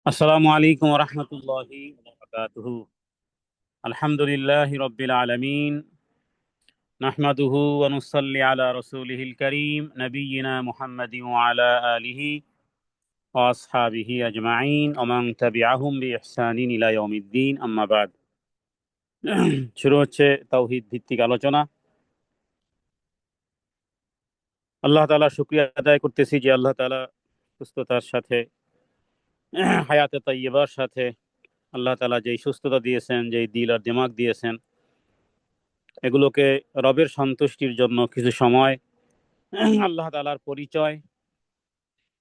আসসালামু আলাইকুম ওয়া রাহমাতুল্লাহি ওয়া বারাকাতুহু। আলহামদুলিল্লাহি রাব্বিল আলামিন। নাহমাদুহু ওয়া নুসাল্লি আলা রাসূলিহিল কারীম নাবিয়্যিনা মুহাম্মাদিন ওয়া আলা আলিহি ওয়া আসহাবিহি আজমাইন ওয়া মান তাবিআহুম বিইহসানিন ইলা ইয়াউমিদ্দিন, আম্মা বা'দ। শুরু হচ্ছে তাওহীদ ভিত্তিক আলোচনা। আল্লাহ তাআলার শুকরিয়া আদায় করতেছি যে আল্লাহ তাআলা সুস্থতার সাথে, হায়াতে তাইয়্যিবার সাথে আল্লাহ তাআলা যেই সুস্থতা দিয়েছেন, যেই দিল আর দিমাগ দিয়েছেন, এগুলোকে রবের সন্তুষ্টির জন্য কিছু সময় আল্লাহ তাআলার পরিচয়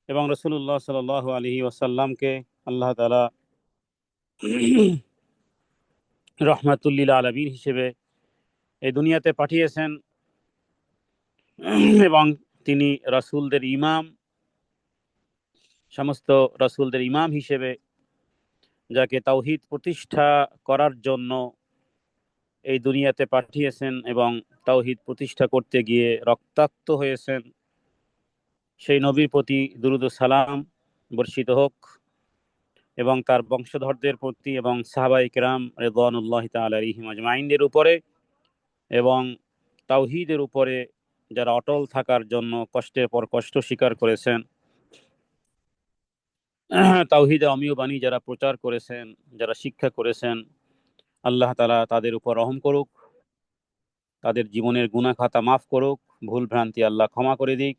এবং রাসূলুল্লাহ সাল্লাল্লাহু আলাইহি ওয়াসাল্লামকে আল্লাহ তাআলা রহমাতুল লিল আলামিন হিসেবে এই দুনিয়াতে পাঠিয়েছেন এবং তিনি রাসূলদের ইমাম, সমস্ত রাসূলদের ইমাম হিসেবে যাকে তাওহীদ প্রতিষ্ঠা করার জন্য এই দুনিয়াতে পাঠিয়েছেন এবং তাওহীদ প্রতিষ্ঠা করতে গিয়ে রক্তাক্ত হয়েছেন, সেই নবীর প্রতি দুরূদ ও সালাম বর্ষিত হোক এবং তার বংশধরদের প্রতি এবং সাহাবায়ে কেরাম রিদওয়ানুল্লাহি তাআলা আলাইহিম আজমাইনদের উপরে এবং তাওহীদের উপরে যারা অটল থাকার জন্য কষ্টের পর কষ্ট স্বীকার করেছেন, তাওহীদের অমীয় বাণী যারা প্রচার করেছেন, যারা শিক্ষা করেছেন, আল্লাহ তাআলা তাদের উপর রহম করুক, তাদের জীবনের গুনাহ খাতা মাফ করুক, ভুল ভ্রান্তি আল্লাহ ক্ষমা করে দিক।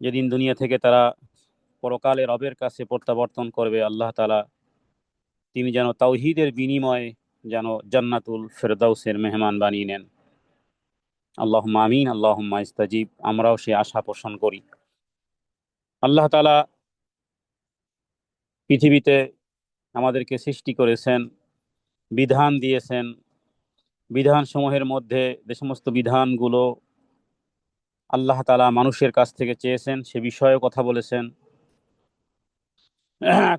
যেদিন দুনিয়া থেকে তারা পরকালে রবের কাছে প্রত্যাবর্তন করবে, আল্লাহ তাআলা তিনি যেন তাওহীদের বিনিময়ে যেন জান্নাতুল ফেরদাউসের মেহমান বানিয়ে নেন। আল্লাহুম্মা আমিন, আল্লাহুম্মা ইস্তাজিব। আমরাও সে আশা পোষণ করি। আল্লাহ তাআলা পৃথিবীতে আমাদেরকে সৃষ্টি করেছেন, বিধান দিয়েছেন। বিধানসমূহের মধ্যে যে সমস্ত বিধানগুলো আল্লাহ তাআলা মানুষের কাছ থেকে চেয়েছেন সে বিষয়েও কথা বলেছেন।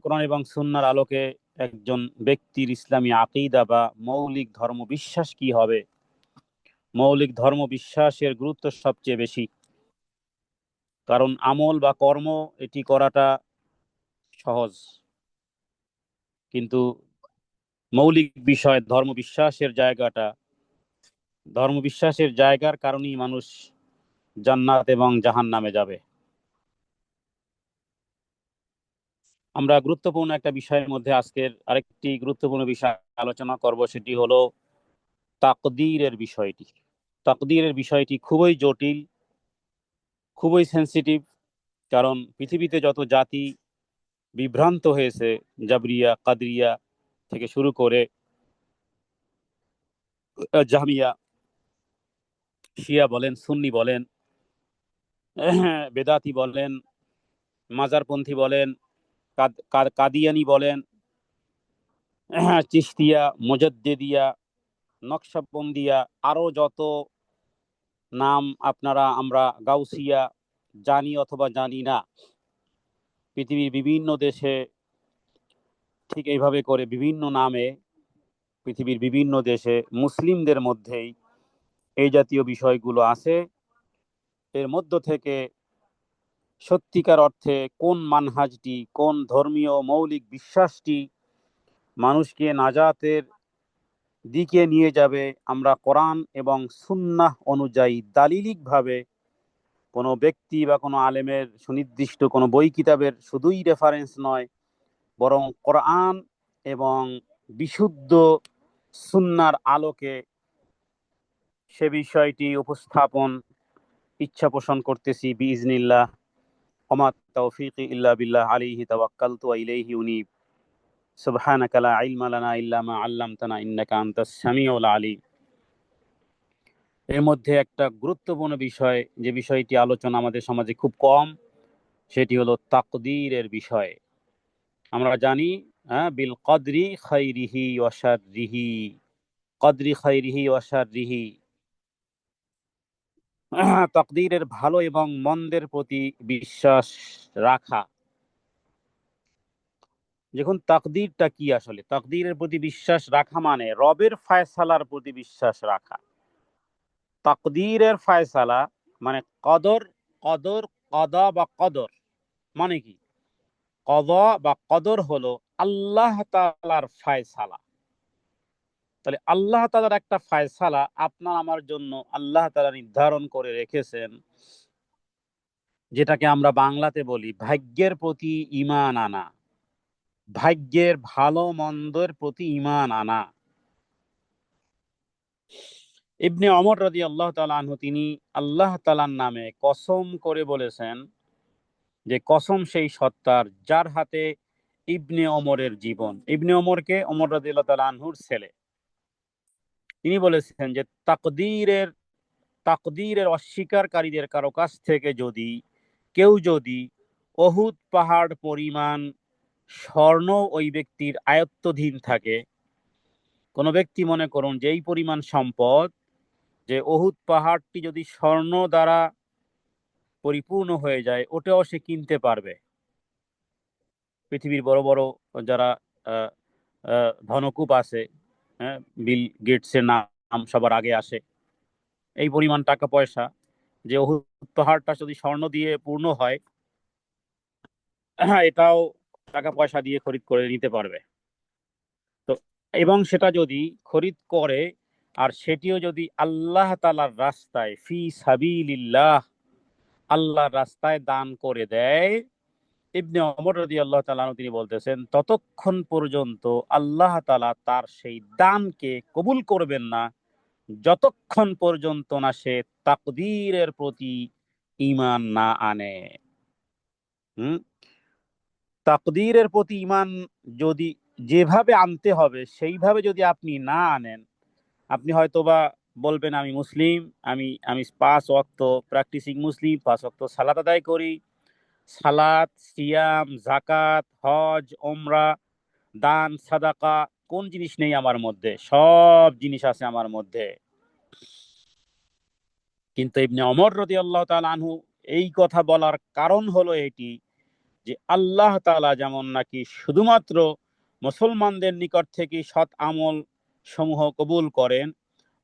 কোরআন এবং সুন্নাহর আলোকে একজন ব্যক্তির ইসলামী আকীদা বা মৌলিক ধর্ম বিশ্বাস কি হবে, মৌলিক ধর্ম বিশ্বাসের গুরুত্ব সবচেয়ে বেশি। কারণ আমল বা কর্ম এটি করাটা সহজ, কিন্তু মৌলিক বিষয় ধর্ম বিশ্বাসের জায়গার কারণেই মানুষ জান্নাত এবং জাহান্নামে যাবে। আমরা গুরুত্বপূর্ণ একটা বিষয়ের মধ্যে আজকের আরেকটি গুরুত্বপূর্ণ বিষয় আলোচনা করব, সেটি হলো তাকদীরের বিষয়টি। তাকদীরের বিষয়টি খুবই জটিল, খুবই সেনসিটিভ। কারণ পৃথিবীতে যত জাতি বিভ্রান্ত হয়েছে, জাবরিয়া, কাদরিয়া থেকে শুরু করে জাহমিয়া, শিয়া বলেন, সুন্নি বলেন, বেদাতি বলেন, মাজারপন্থী বলেন, কাদিয়ানি বলেন, চিশতিয়া, মুজাদ্দিদিয়া, নকশবন্দিয়া, আরো যত নাম আপনারা আমরা গাউসিয়া জানি অথবা জানি না, পৃথিবীর বিভিন্ন দেশে ঠিক এইভাবে করে বিভিন্ন নামে পৃথিবীর বিভিন্ন দেশে মুসলিমদের মধ্যেই এই জাতীয় বিষয়গুলো আছে। এর মধ্য থেকে সত্যিকার অর্থে কোন মানহাজটি, কোন ধর্মীয় মৌলিক বিশ্বাসটি মানুষকে নাজাতের দিকে নিয়ে যাবে, আমরা কোরআন এবং সুন্নাহ অনুযায়ী দালিলিকভাবে কোনো ব্যক্তি বা কোনো আলেমের সুনির্দিষ্ট কোনো বই কিতাবের শুধুই রেফারেন্স নয়, বরং কোরআন এবং বিশুদ্ধ সুন্নার আলোকে সে বিষয়টি উপস্থাপন ইচ্ছা পোষণ করতেছি বিইজনিল্লাহ। ওমা তাওফীকি ইল্লা বিল্লাহ, আলাইহি তাওয়াক্কালতু ওয়া ইলাইহি উনীব। সুবহানাকা লা ইলমা লানা ইল্লা মা আল্লামতানা ইন্নাকা আনতাস সামিউল আলিম। এর মধ্যে একটা গুরুত্বপূর্ণ বিষয়, যে বিষয়টি আলোচনা আমাদের সমাজে খুব কম, সেটি হলো তাকদীরের বিষয়। আমরা জানি, বিল কদরি খাইরিহি ওয়া শাররিহি, কদরি খাইরিহি ওয়া শাররিহি, তাকদীরের ভালো এবং মন্দের প্রতি বিশ্বাস রাখা। দেখুন তাকদীরটা কি, আসলে তাকদীরের প্রতি বিশ্বাস রাখা মানে রবের ফায়সালার প্রতি বিশ্বাস রাখা। তাকদীরের ফায়সালা মানে কদর, কদর, কদা বা কদর মানে কি? কদা বা কদর হলো আল্লাহ তাআলার ফায়সালা। তাহলে আল্লাহ তাআলার একটা ফায়সালা আপনার আমার জন্য আল্লাহ তাআলা নির্ধারণ করে রেখেছেন, যেটাকে আমরা বাংলাতে বলি ভাগ্যের প্রতি ঈমান আনা, ভাগ্যের ভালো মন্দের প্রতি ঈমান আনা। ইবনে ওমর রাদিয়াল্লাহু তাআলা আনহু তিনি আল্লাহ তাআলার নামে কসম করে বলেছেন যে কসম সেই সত্তার যার হাতে ইবনে ওমরের জীবন। ইবনে ওমরকে ওমর রাদিয়াল্লাহু তাআলা আনহুর ছেলে। তিনি বলেছেন যে তাকদীরের অস্বীকারীদের কারো কাছ থেকে কেউ যদি অহুদ পাহাড় পরিমাণ স্বর্ণ ওই ব্যক্তির আয়ত্তাধীন থাকে, কোনো ব্যক্তি মনে করুন যে এই পরিমাণ সম্পদ, যে অহুদ পাহাড়টি যদি স্বর্ণ দ্বারা পরিপূর্ণ হয়ে যায়, ওটাও সে কিনতে পারবে। পৃথিবীর বড় বড় যারা আহ, ধনকুপ আছে, হ্যাঁ, বিল গেটসের নাম সবার আগে আসে। এই পরিমাণ টাকা পয়সা, যে অহুদ পাহাড়টা যদি স্বর্ণ দিয়ে পূর্ণ হয়, এটাও টাকা পয়সা দিয়ে খরিদ করে নিতে পারবে। তো এবং সেটা যদি খরিদ করে, আর সেটিও যদি আল্লাহ তাআলার রাস্তায় ফি সাবিলিল্লাহ, আল্লাহর রাস্তায় দান করে দেয়, ইবনে ওমর রাদিয়াল্লাহু তাআলা আনহু তিনি বলতেছেন ততক্ষণ পর্যন্ত আল্লাহ তাআলা তার সেই দানকে কবুল করবেন না, যতক্ষণ পর্যন্ত না সে তাকদীরের প্রতি ঈমান না আনে। হুম তাকদীরের প্রতি ঈমান যদি যেভাবে আনতে হবে সেইভাবে যদি আপনি না আনেন, আপনি হয়তোবা বলবেন আমি মুসলিম, আমি আমি 5 ওয়াক্ত প্র্যাকটিসিং মুসলিম, 5 ওয়াক্ত সালাত আদায় করি, সালাত, সিয়াম, জাকাত, হজ, ওমরা, দান, সাদাকা, কোন জিনিস নেই আমার মধ্যে? সব জিনিস আছে আমার মধ্যে। কিন্তু ইবনে ওমর রাদিয়াল্লাহু তাআলা আনহু এই কথা বলার কারণ হলো এটি যে আল্লাহ তাআলা যেমন নাকি শুধুমাত্র মুসলমানদের নিকট থেকে সৎ আমল সমূহ কবুল করেন,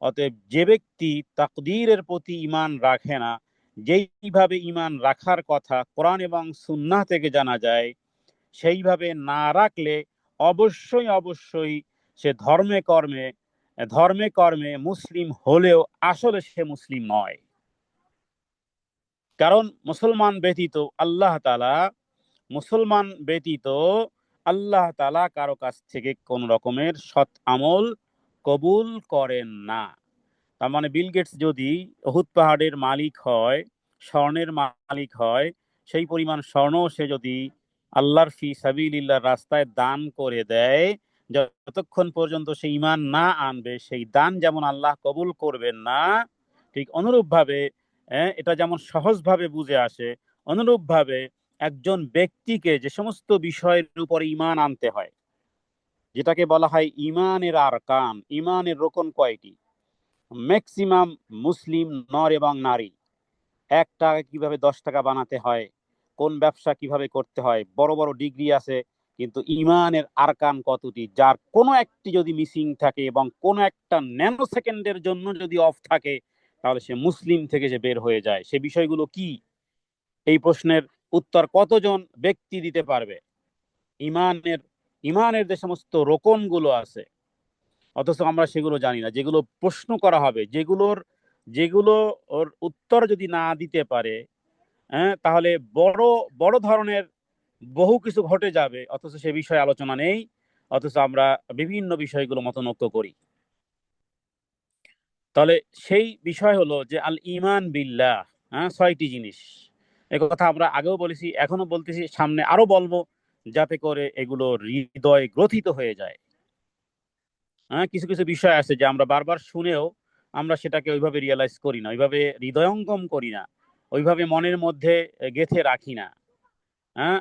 অতএব যে ব্যক্তি তাকদীরের প্রতি ঈমান রাখে না, যেইভাবে ঈমান রাখার কথা কোরআন এবং সুন্নাহ থেকে জানা যায়, সেইভাবে না রাখলে অবশ্যই অবশ্যই সে ধর্মে কর্মে মুসলিম হলেও আসলে সে মুসলিম নয়। কারণ মুসলমান ব্যতীত আল্লাহ তাআলা কারো কাছ থেকে কোন রকমের সৎ আমল কবুল করেন না। তার মানে বিল গেটস যদি উহুদ পাহাড়ের মালিক হয়, স্বর্ণের মালিক হয়, সেই পরিমাণ স্বর্ণ সে যদি আল্লাহর ফি সাবিলিল্লাহর রাস্তায় দান করে দেয়, যতক্ষণ পর্যন্ত সে ঈমান না আনবে সেই দান যেমন আল্লাহ কবুল করবেন না, ঠিক অনুরূপভাবে এটা যেমন সহজভাবে বুঝে আসে, অনুরূপভাবে একজন ব্যক্তিকে যে সমস্ত বিষয়ের উপর ঈমান আনতে হয়, যেটাকে বলা হয় ঈমানের আরকান, ঈমানের রোকন কয়টি? ম্যাক্সিমাম মুসলিম নর এবং নারী 1 টাকা কিভাবে 10 টাকা বানাতে হয়, কোন ব্যবসা কিভাবে করতে হয়, বড় বড় ডিগ্রি আছে, কিন্তু ঈমানের আরকান কতটি? যার কোনো একটি যদি মিসিং থাকে এবং কোনো একটা ন্যানো সেকেন্ডের জন্য যদি অফ থাকে, তাহলে সে মুসলিম থেকে সে বের হয়ে যায়। সে বিষয়গুলো কি? এই প্রশ্নের উত্তর কতজন ব্যক্তি দিতে পারবে? ঈমানের ঈমানের যে সমস্ত রোকনগুলো আছে, অথচ আমরা সেগুলো জানি না। যেগুলো প্রশ্ন করা হবে, যেগুলো ওর উত্তর যদি না দিতে পারে, হ্যাঁ, তাহলে বড় বড় ধরনের বহু কিছু ঘটে যাবে, অথচ সে বিষয়ে আলোচনা নেই। অথচ আমরা বিভিন্ন বিষয়গুলো মতনৈক্য করি। তাহলে সেই বিষয় হলো যে আল ঈমান বিল্লাহ, হ্যাঁ, 6টি জিনিস। এ কথা আমরা আগেও বলেছি, এখনো বলতেছি, সামনে আরো বলবো, যাতে করে এগুলো হৃদয়ে গ্রথিত হয়ে যায়। হ্যাঁ, কিছু কিছু বিষয় আছে যে আমরা বারবার শুনেও আমরা সেটাকে ওইভাবে রিয়েলাইজ করি না, ওইভাবে হৃদয়ঙ্গম করি না, ওইভাবে মনের মধ্যে গেঁথে রাখি না। হ্যাঁ,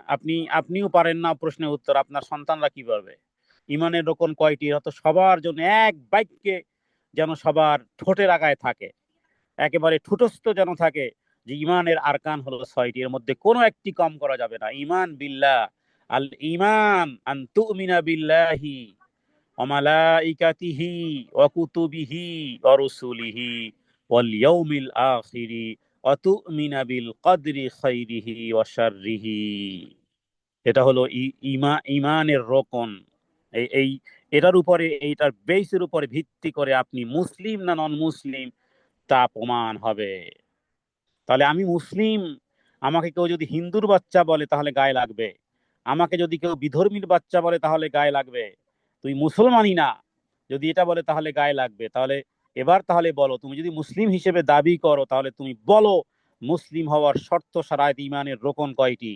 আপনিও পারেন না প্রশ্নের উত্তর, আপনার সন্তানরা কি পারবে? ইমানের রোকন কয়টি? হয়তো সবার জন্য এক বাক্যে যেন সবার ঠোঁটের আগায় থাকে, একেবারে ঠুটস্থ যেন থাকে যে ইমানের আরকান হলো 6টি, এর মধ্যে কোনো একটি কম করা যাবে না। ইমান বিল্লাহ, আল ইমান আন তুমিনা বিল্লাহি ওয়া মালাইকাতিহি ওয়া কুতুবিহি ওয়া রুসুলিহি ওয়াল ইয়াউমিল আখিরি ওয়া তুমিনা বিল কদরি খাইরিহি ওয়া শাররিহি। এটা হলো ইমানের রোকন। এই এই এটার উপরে, এইটার বেসের উপরে ভিত্তি করে আপনি মুসলিম না নন মুসলিম তা প্রমাণ হবে। তাহলে আমি মুসলিম, আমাকে কেউ যদি হিন্দুর বাচ্চা বলে তাহলে গায়ে লাগবে, আমাকে যদি কেউ বিধর্মীর বাচ্চা বলে তাহলে গায়ে লাগবে, তুই মুসলমানই না যদি এটা বলে তাহলে গায়ে লাগবে। তাহলে এবার তাহলে বলো, তুমি যদি মুসলিম হিসেবে দাবি করো তাহলে তুমি বলো মুসলিম হওয়ার শর্ত শারাইত ইমানের রোকন কয়টি।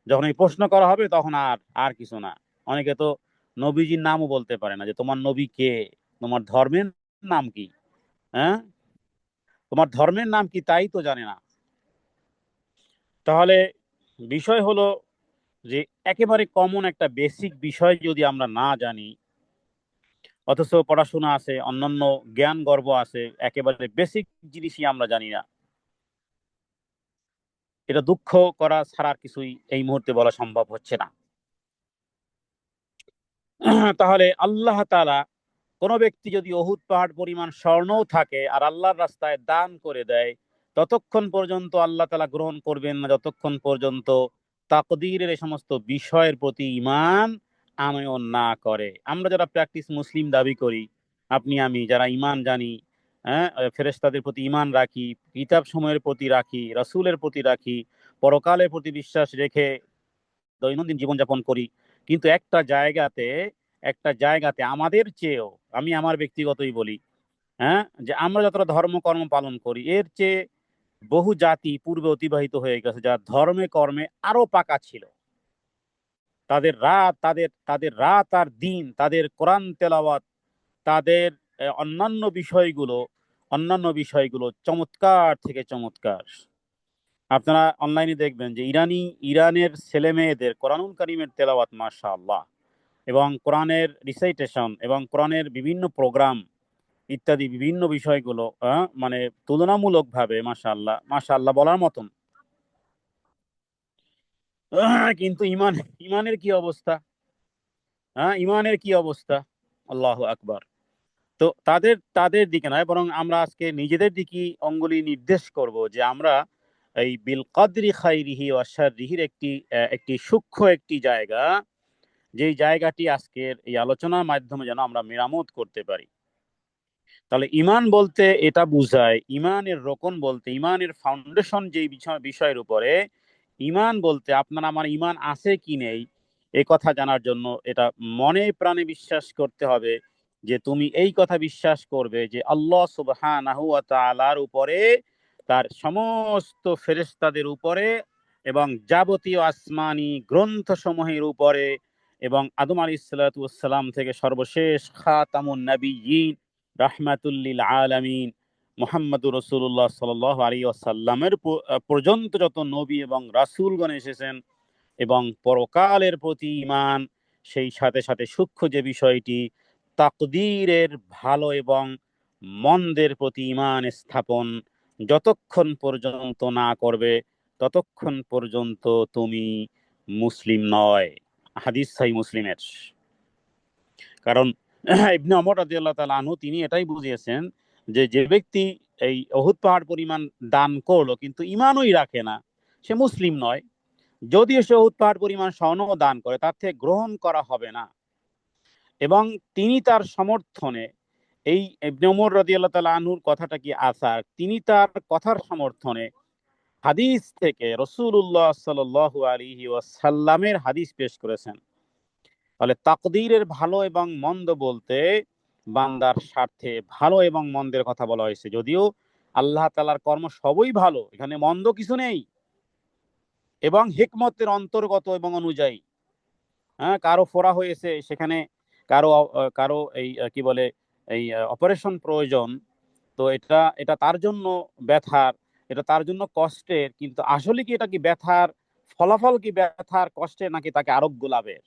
যখন এই প্রশ্ন করা হবে তখন আর আর কিছু না। অনেকে তো নবীজির নামও বলতে পারে না, যে তোমার নবী কে, তোমার ধর্মের নাম কি, হ্যাঁ, তোমার ধর্মের নাম কি তাই তো জানে না। তাহলে বিষয় হলো যে একেবারে কমন একটা বেসিক বিষয় যদি আমরা না জানি, অথচ পড়াশোনা আছে, অন্যান্য জ্ঞান গর্ব আছে, একেবারে বেসিক জিনিসই আমরা জানি না, এটা দুঃখ করা ছাড়া আর কিছুই এই মুহূর্তে বলা সম্ভব হচ্ছে না। তাহলে আল্লাহ তাআলা, কোনো ব্যক্তি যদি অহুদ পাহাড় পরিমাণ স্বর্ণও থাকে আর আল্লাহর রাস্তায় দান করে দেয়, ততক্ষণ পর্যন্ত আল্লাহ তাআলা গ্রহণ করবেন না যতক্ষণ পর্যন্ত তাকদীরের এই সমস্ত বিষয়ের প্রতি ঈমান আনয়ন না করে। আমরা যারা প্র্যাকটিস মুসলিম দাবি করি, আপনি আমি যারা ঈমান জানি, হ্যাঁ, ফেরেশতাদের প্রতি ঈমান রাখি, কিতাব সময়ের প্রতি রাখি, রাসূলের প্রতি রাখি, পরকালের প্রতি বিশ্বাস রেখে দৈনন্দিন জীবনযাপন করি, কিন্তু একটা জায়গাতে আমাদের চেয়েও, আমি আমার ব্যক্তিগতই বলি, হ্যাঁ, যে আমরা যতটা ধর্মকর্ম পালন করি এর চেয়ে বহু জাতি পূর্বে অতিবাহিত হয়ে গেছে যারা ধর্মে কর্মে আরো পাকা ছিল। তাদের রাত আর দিন, তাদের কোরআন তেলাওয়াত, তাদের অন্যান্য বিষয়গুলো চমৎকার থেকে চমৎকার। আপনারা অনলাইনে দেখবেন যে ইরানের ছেলে মেয়েদের কোরআনুল কারীমের তেলাওয়াত মাশাআল্লাহ, এবং কোরআনের রিসাইটেশন এবং কোরআনের বিভিন্ন প্রোগ্রাম ইত্যাদি বিভিন্ন বিষয়গুলো মানে তুলনামূলকভাবে মাশাআল্লাহ মাশাআল্লাহ বলার মতন। কিন্তু ইমানের কি অবস্থা, ইমানের কি অবস্থা, আল্লাহু আকবার। তো তাদের তাদের দিকে নয়, বরং আমরা আজকে নিজেদের দিকে অঙ্গুলি নির্দেশ করব যে আমরা এই বিল কদরি খাইরিহি ওয়া শাররিহির একটি সূক্ষ্ম একটি জায়গা, যেই জায়গাটি আজকের এই আলোচনার মাধ্যমে যেন আমরা মেরামত করতে পারি। তাহলে ইমান বলতে এটা বুঝায়, ইমানের রোকন বলতে ইমানের ফাউন্ডেশন যেই বিষয়ের উপরে, ইমান বলতে আপনার আমার ইমান আছে কি নেই এ কথা জানার জন্য এটা মনে প্রাণে বিশ্বাস করতে হবে যে তুমি এই কথা বিশ্বাস করবে যে আল্লাহ সুবহানাহু ওয়া তাআলার উপরে, তার সমস্ত ফেরেশতাদের উপরে, এবং যাবতীয় আসমানি গ্রন্থসমূহের উপরে, এবং আদম আলাইহিস সালাতু ওয়াস সালাম থেকে সর্বশেষ খাতামুন নবিয়্যিন রাহমাতুল্লিল আলামিন মুহাম্মদুর রাসূলুল্লাহ সাল্লাল্লাহু আলাইহি ওয়াসাল্লামের পর্যন্ত যত নবী এবং রাসূলগণ এসেছেন, এবং পরকালের প্রতি ঈমান, সেই সাথে সাথে সূক্ষ্ম যে বিষয়টি তাকদীরের ভালো এবং মন্দের প্রতি ঈমান স্থাপন, যতক্ষণ পর্যন্ত না করবে ততক্ষণ পর্যন্ত তুমি মুসলিম নয়। হাদিস সহিহ মুসলিমের। কারণ ইবনে ওমর রাদিয়াল্লাহু তাআলা আনহু তিনি এটাই বুঝিয়েছেন যে যে ব্যক্তি এই উহুদ পাহাড় পরিমাণ দান করলো কিন্তু ঈমানই রাখে না, সে মুসলিম নয়। যদিও সে উহুদ পাহাড় পরিমাণ স্বর্ণও দান করে, তার থেকে গ্রহণ করা হবে না। এবং তিনি তার সমর্থনে, এই ইবনে ওমর রাদিয়াল্লাহু তাআলা আনহুর কথাটা কি আসার, তিনি তার কথার সমর্থনে হাদিস থেকে রাসূলুল্লাহ সাল্লাল্লাহু আলাইহি ওয়াসাল্লামের হাদিস পেশ করেছেন। তাহলে তাকদীরের ভালো এবং মন্দ বলতে বান্দার স্বার্থে ভালো এবং মন্দের কথা বলা হয়েছে, যদিও আল্লাহ তাআলার কর্ম সবই ভালো, এখানে মন্দ কিছু নেই, এবং হিকমতের অন্তর্গত এবং অনুযায়ী। হ্যাঁ, কারো ফোড়া হয়েছে সেখানে, কারো কারো এই কি বলে এই অপারেশন প্রয়োজন, তো এটা এটা তার জন্য ব্যথার, এটা তার জন্য কষ্টের, কিন্তু আসলে কি এটা কি ব্যথার ফলাফল, কি ব্যথার কষ্টের, নাকি তাকে আরোগ্য লাভের?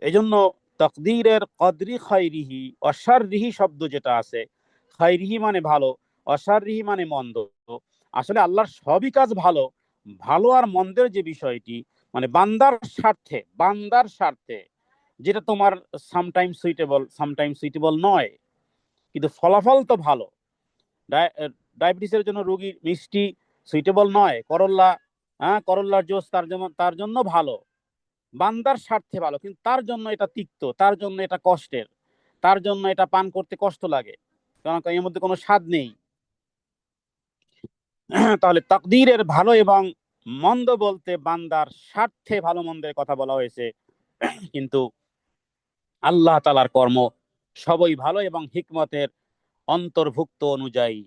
এই জন্য তকদিরের কদরি খাইরিহি অশাররিহি শব্দ যেটা আছে, খাইরিহি মানে ভালো, অশাররিহি মানে মন্দ, আসলে আল্লাহর সবই কাজ ভালো। ভালো আর মন্দের যে বিষয়টি, মানে বান্দার স্বার্থে যেটা তোমার সামটাইম সুইটেবল নয়, কিন্তু ফলাফল তো ভালো। ডায়াবেটিসের জন্য রোগীর মিষ্টি সুইটেবল নয়, করল্লা করল্লার জোস তার জন্য ভালো, বান্দার স্বার্থে ভালো, কিন্তু তার জন্য এটা তিক্ত, তার জন্য এটা কষ্টের, তার জন্য এটা পান করতে কষ্ট লাগে, কারণ এর মধ্যে কোনো স্বাদ নেই। তাহলে তাকদীরের ভালো এবং মন্দ বলতে বান্দার স্বার্থে ভালো মন্দের কথা বলা হয়েছে, কিন্তু আল্লাহ তাআলার কর্ম সবই ভালো এবং হিকমতের অন্তর্ভুক্ত অনুযায়ী।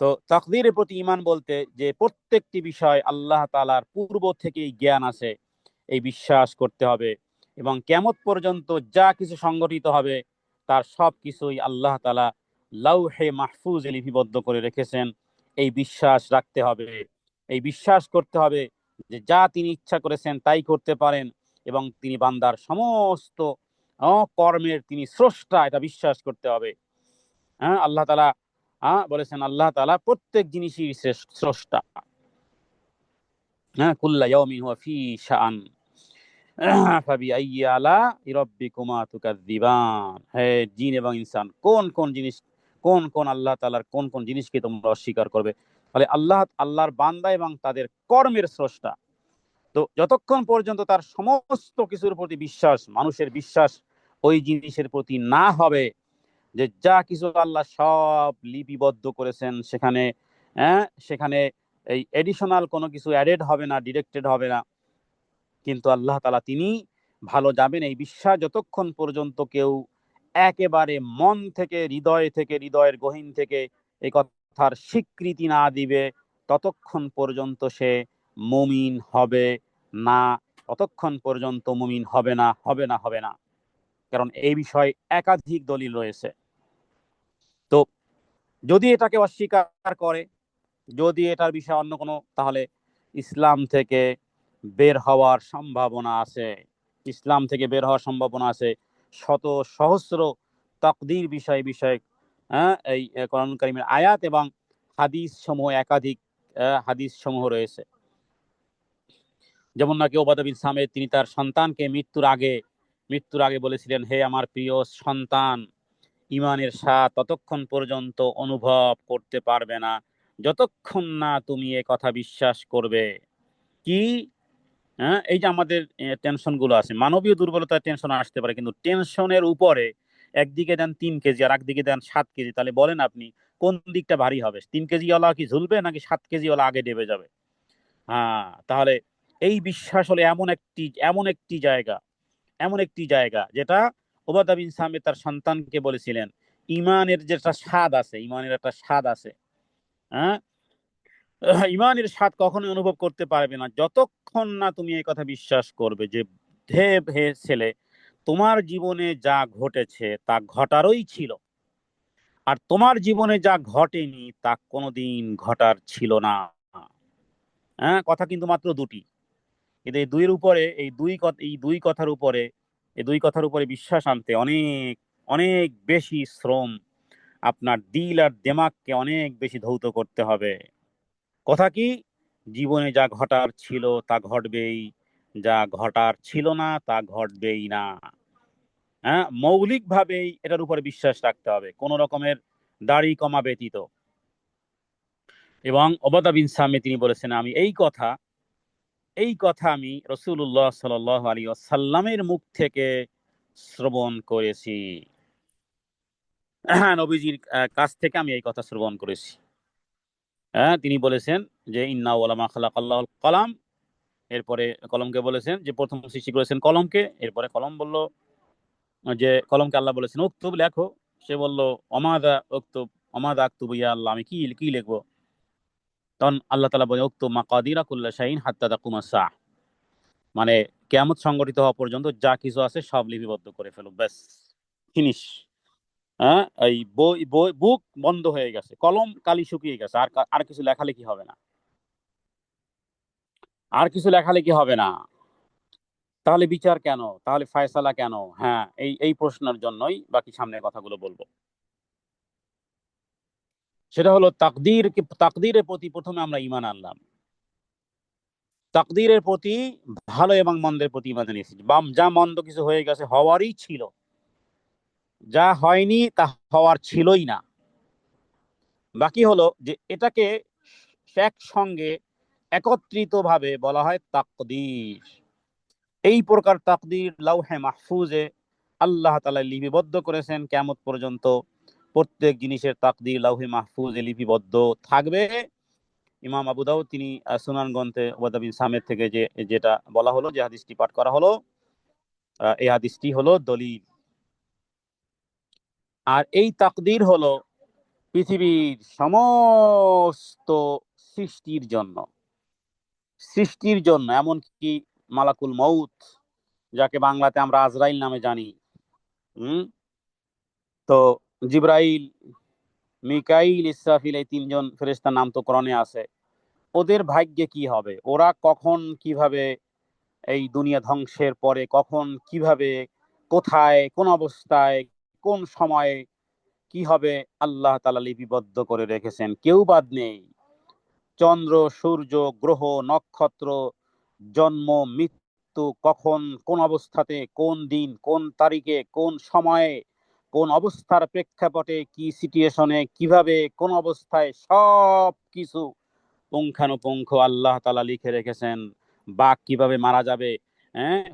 তো তাকদীরের প্রতি ঈমান বলতে যে প্রত্যেকটি বিষয় আল্লাহ তাআলার পূর্ব থেকেই জ্ঞান আছে, এই বিশ্বাস করতে হবে, এবং কিয়ামত পর্যন্ত যা কিছু সংঘটিত হবে তার সব কিছুই আল্লাহ তাআলা লাউহে মাহফুজে লিপিবদ্ধ করে রেখেছেন, এই বিশ্বাস রাখতে হবে। এই বিশ্বাস করতে হবে যে যা তিনি ইচ্ছা করেছেন তাই করতে পারেন, এবং তিনি বান্দার সমস্ত কর্মের তিনি স্রষ্টা, এটা বিশ্বাস করতে হবে। আল্লাহ তাআলা বলেছেন আল্লাহ তাআলা প্রত্যেক জিনিসই স্রষ্টা। কুল্লা ইয়াউমিন হুয়া ফি শাআন ফাবিআইয়ি আলাই রাব্বিকুমা তুকাযযিবান। হে জিন এবং ইনসান, কোন কোন জিনিস, কোন কোন আল্লাহ তাআলার কোন কোন জিনিসকে তোমরা অস্বীকার করবে? তাহলে আল্লাহর বান্দা এবং তাদের কর্মের স্রষ্টা। তো যতক্ষণ পর্যন্ত তার সমস্ত কিছুর প্রতি বিশ্বাস, মানুষের বিশ্বাস ওই জিনিসের প্রতি না হবে যে যা কিছু আল্লাহ সব লিপিবদ্ধ করেছেন, সেখানে এই এডিশনাল কোনো কিছু অ্যাডেড হবে না, ডিরেক্টেড হবে না, কিন্তু আল্লাহ তাআলা তিনি ভালো যাবেন, এই বিশ্বাস যতক্ষণ পর্যন্ত কেউ একেবারে মন থেকে, হৃদয়ের গহীন থেকে এই কথার স্বীকৃতি না দিবে, ততক্ষণ পর্যন্ত সে মুমিন হবে না, ততক্ষণ পর্যন্ত মুমিন হবে না, হবে না, হবে না। কারণ এই বিষয়ে একাধিক দলিল রয়েছে। তো যদি এটাকে অস্বীকার করে, যদি এটার বিষয়ে অন্য কোনো, তাহলে ইসলাম থেকে বের হওয়ার সম্ভাবনা আছে। ইসলাম থেকে বের হওয়ার সম্ভাবনা আছে। শত সহস্র তাকদীর বিষয়ে এই কোরআন কারীমের আয়াত এবং হাদিস সমূহ, একাধিক হাদিস সমূহ রয়েছে। যেমন নাকি ওবাদা বিন সামিত তিনি তার সন্তানকে মৃত্যুর আগে বলেছিলেন, হে আমার প্রিয় সন্তান, ঈমানের স্বাদ ততক্ষণ পর্যন্ত অনুভব করতে পারবে না যতক্ষণ না তুমি এ কথা বিশ্বাস করবে। কি? এই যে আমাদের টেনশন গুলো আছে, মানবীয় দুর্বলতার টেনশন আসতে পারে, কিন্তু টেনশনের উপরে একদিকে দেন 3 কেজি আর একদিকে দেন 7 কেজি, তাহলে বলেন আপনি কোন দিকটা ভারী হবে? 3 কেজি ওয়ালা কি ঝুলবে, নাকি 7 কেজি ওয়ালা আগে ডেবে যাবে? তাহলে এই বিশ্বাস হলো এমন একটি জায়গা যেটা ওবাদা বিন সামিত তার সন্তানকে বলেছিলেন, ইমানের একটা স্বাদ আছে। হ্যাঁ, ইমানের স্বাদ কখনোই অনুভব করতে পারবে না যতক্ষণ না তুমি এই কথা বিশ্বাস করবে যে হে ছেলে, তোমার জীবনে যা ঘটেছে তা ঘটারই ছিল, আর তোমার জীবনে যা ঘটেনি তা কোনোদিন ঘটার ছিল না। কথা কিন্তু মাত্র দুটি, কিন্তু এই দুই কথার উপরে বিশ্বাস আনতে অনেক অনেক বেশি শ্রম, আপনার দিল আর দিমাগকে অনেক বেশি ধৌত করতে হবে। কথা কি? জীবনে যা ঘটার ছিল তা ঘটবেই, যা ঘটার ছিল না তা ঘটবেই না। মৌলিক ভাবেই এটার উপরে বিশ্বাস রাখতে হবে, কোন রকমের দাড়ি কমা ব্যতীত। এবং ওবাদা বিন সামি তিনি বলেছেন, এই কথা আমি রাসূলুল্লাহ সাল্লাল্লাহু আলাইহি ওয়াসাল্লামের মুখ থেকে শ্রবণ করেছি। নবীজির কাছ থেকে আমি এই কথা শ্রবণ করেছি। তিনি বলেছেন যে ইন্না ওয়ালামা খালাকাল্লাহুল কলাম, এরপরে কলমকে বলেছেন যে প্রথম সৃষ্টি করেছেন কলমকে, এরপরে কলম বলল যে কলমকে আল্লাহ বলেছেন উক্তুব, লেখো। সে বলল অমাদা উক্তুব, অমাদা আক্তুব ইয়া আল্লাহ, আমি কি কি লিখবো? তখন আল্লাহ তাআলা বলেন উক্তুব মাকাদিরা কুল্লি শাইইন হাত্তা তাকুমুস সাআহ, মানে কিয়ামত সংগঠিত হওয়া পর্যন্ত যা কিছু আছে সব লিপিবদ্ধ করে ফেলো, ব্যাস, ফিনিশ। এই বুক বন্ধ হয়ে গেছে, কলম কালি শুকিয়ে গেছে, আর কিছু লেখালেখি হবে না, আর কিছু লেখালেখি হবে না। তাহলে বিচার কেন? তাহলে ফায়সালা কেন? এই প্রশ্নের জন্যই বাকি সামনের কথাগুলো বলবো। সেটা হলো তাকদীরের প্রতি প্রথমে আমরা ঈমান আনলাম, তাকদীরের প্রতি, ভালো এবং মন্দের প্রতি ঈমান এনেছি। যা মন্দ কিছু হয়ে গেছে হওয়ারই ছিল, যা হয়নি তা হওয়ার ছিলই না। বাকি হলো যে এটাকে একসঙ্গে একত্রিত ভাবে বলা হয় তাকদীর। এই প্রকার তাকদীর লাউহে মাহফুজে আল্লাহ তাআলা লিপিবদ্ধ করেছেন কিয়ামত পর্যন্ত। প্রত্যেক জিনিসের তাকদীর লাউহে মাহফুজে লিপিবদ্ধ থাকবে। ইমাম আবু দাউদ তিনি সুনান গ্রন্থে ওয়াদা বিন সামেদ থেকে যেটা বলা হলো, যে হাদিসটি পাঠ করা হলো, এই হাদিসটি হলো দলিল। আর এই তাকদীর হলো পৃথিবীর সমস্ত সৃষ্টির জন্য, এমনকি মালাকুল মউত, যাকে বাংলাতে আমরা আজরাইল নামে জানি। হুম তো জিব্রাইল, মিকাইল, ইসরাফিল, এই তিনজন ফেরেশতার নাম তো কোরআনে আছে। ওদের ভাগ্যে কি হবে, ওরা কখন কিভাবে এই দুনিয়া ধ্বংসের পরে কখন কিভাবে, কোথায়, কোন অবস্থায়, কোন সময়ে কি হবে, আল্লাহ তাআলা লিপিবদ্ধ করে রেখেছেন, কেউ বাদ নেই। চন্দ্র, সূর্য, গ্রহ, নক্ষত্র, জন্ম, মৃত্যু, কখন, কোন অবস্থাতে, কোন দিন, কোন তারিখে, কোন সময়ে, কোন অবস্থার প্রেক্ষাপটে, কি সিচুয়েশনে, কিভাবে, কোন অবস্থায়, সব কিছু পুঙ্খানুপুঙ্খ আল্লাহ তাআলা লিখে রেখেছেন। বাঘ কিভাবে মারা যাবে,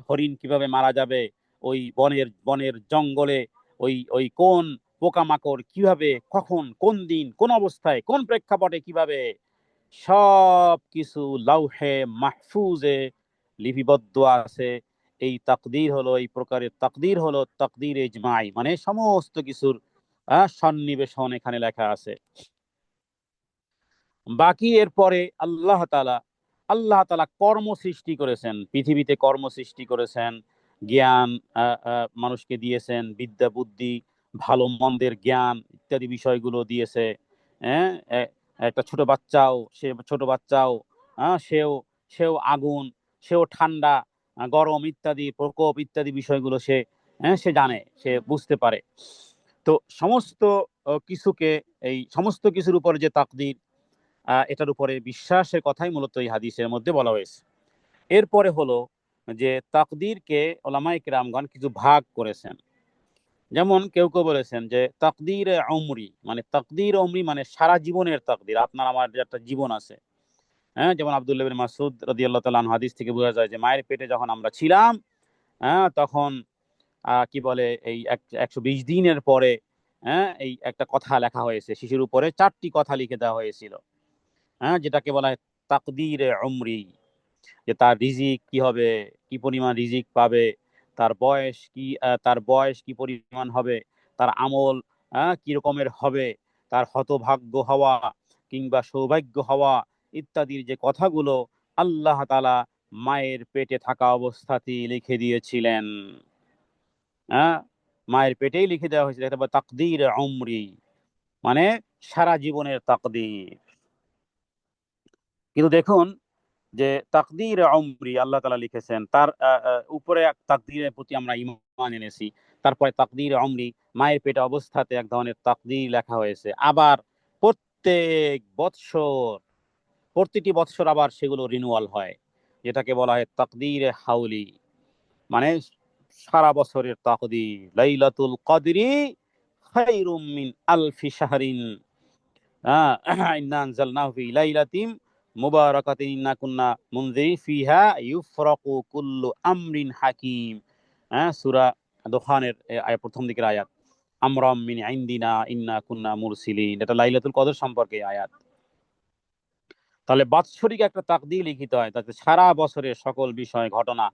হরিণ কিভাবে মারা যাবে, ওই বনের বনের জঙ্গলে ওই ওই কোন পোকামাকড় কিভাবে, কখন, কোন দিন, কোন অবস্থায়, কোন প্রেক্ষাপটে কিভাবে, সব কিছু লাউহে মাহফুজে লিপিবদ্ধ আছে। এই তাকদীর হলো, এই প্রকারের তাকদীর হলো তাকদীর ইজমাই, মানে সমস্ত কিছুর সন্নিবেশন এখানে লেখা আছে। বাকি এরপরে আল্লাহ তাআলা কর্ম সৃষ্টি করেছেন, পৃথিবীতে কর্ম সৃষ্টি করেছেন, জ্ঞান মানুষকে দিয়েছেন, বিদ্যা বুদ্ধি, ভালো মন্দের জ্ঞান ইত্যাদি বিষয়গুলো দিয়েছে। হ্যাঁ একটা ছোট বাচ্চাও সেও সেও আগুন, সেও ঠান্ডা, গরম ইত্যাদি প্রকোপ ইত্যাদি বিষয়গুলো সে জানে, সে বুঝতে পারে। তো সমস্ত কিছুকে, এই সমস্ত কিছুর উপরে যে তাকদীর, এটার উপরে বিশ্বাসের কথাই মূলত এই হাদিসের মধ্যে বলা হয়েছে। এরপরে হলো যে তাকদীরকে ওলামায়ে কেরামগণ কিছু ভাগ করেছেন। যেমন কেউ কেউ বলেছেন যে তাকদীর উমরি মানে সারা জীবনের তাকদীর, আপনার আমার যে একটা জীবন আছে। যেমন আব্দুল্লাহ বিন মাসউদ রাদিয়াল্লাহু তাআলা আনহু হাদিস থেকে বোঝা যায় যে মায়ের পেটে যখন আমরা ছিলাম, তখন কি বলে, এই 120 দিনের পরে এই একটা কথা লেখা হয়েছে, শিশুর উপরে 4টি কথা লিখে দেওয়া হয়েছিল, যেটাকে বলা হয় তাকদীরে উমরি। যে তার রিজিক কি হবে, কি পরিমাণ রিজিক পাবে, তার বয়স কি পরিমাণ হবে, তার আমল কি রকমের হবে, তার হতভাগ্য হওয়া কিংবা সৌভাগ্য হওয়া ইত্যাদির যে কথাগুলো আল্লাহ তাআলা মায়ের পেটে থাকা অবস্থাতেই লিখে দিয়েছিলেন। হ্যাঁ মায়ের পেটেই লিখে দেওয়া হয়েছিল, এটা তাকদীর উমরি, মানে সারা জীবনের তাকদীর। কিন্তু দেখুন যে তাকদীর উমরি আল্লাহ তাআলা লিখেছেন, তার উপরে তাকদীরের প্রতি আমরা ঈমান এনেছি। তারপরে তাকদীর উমরি, মায়ের পেটে অবস্থাতে এক ধরনের তাকদীর লেখা হয়েছে। আবার প্রত্যেক বৎসর, প্রতিটি বৎসর আবার সেগুলো রিনিউয়াল হয়, যেটাকে বলা হয় তাকদীর হাউলি, মানে সারা বছরের তাকদীর। লাইলাতুল কদরি খায়রুম মিন আলফি শাহরিন, ইন্না আনজালনাহু ফি লাইলাতিন মুবারাকাতিন ইন্না কুন্না মুনজিরিন ফিহা ইউফরাকু কুল্লু আমরিন হাকিম। সূরা দোহানের প্রথম দিকের আয়াত, আমরাম মিন ইনদিনা ইন্না কুন্না মুরসিলিন, এটা লাইলাতুল কদর সম্পর্কে আয়াত। তাহলে বাৎসরিক একটা তাকদীর লিখিত হয়, তাতে সারা বছরের সকল বিষয় ঘটনা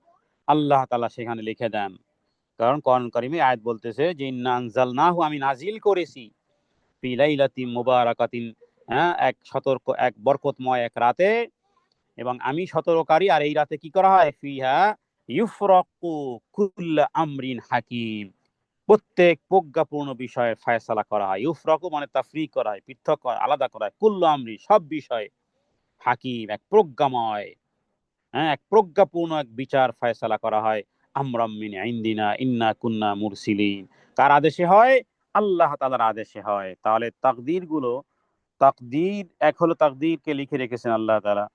আল্লাহ তাআলা সেখানে লিখে দেন। কারণ কোরআন কারীমে আয়াত বলতেছে যে ইন্না আনজালনাহু, আমি নাজিল করেছি, ফি লাইলাতিন মুবারাকাতিন, এক বরকতময় এক রাতে, এবং আমি সতর্ককারী। আর এই রাতে কি করা হয়, ফিহা ইউফরাকু কুল্লু আমরিন হাকিম, প্রত্যেক প্রজ্ঞাপূর্ণ বিষয়ে ফয়সালা করা হয়। ইউফরাকু মানে তাফরিক করা হয়, পৃথক করা, আলাদা করা হয়। কুল্লু আমরি সব বিষয়ে, হাকিম এক প্রজ্ঞাময়, এক প্রজ্ঞাপূর্ণ এক বিচার ফয়সালা করা হয়। আমরাম মিন ইনদিনা ইন্না কুন্না মুরসিলিন, কার আদেশে হয়, আল্লাহ তাআলার আদেশে হয়। তাহলে তাকদীর এক হলো তাকদীরকে লিখে রেখেছেন আল্লাহ তাআলা।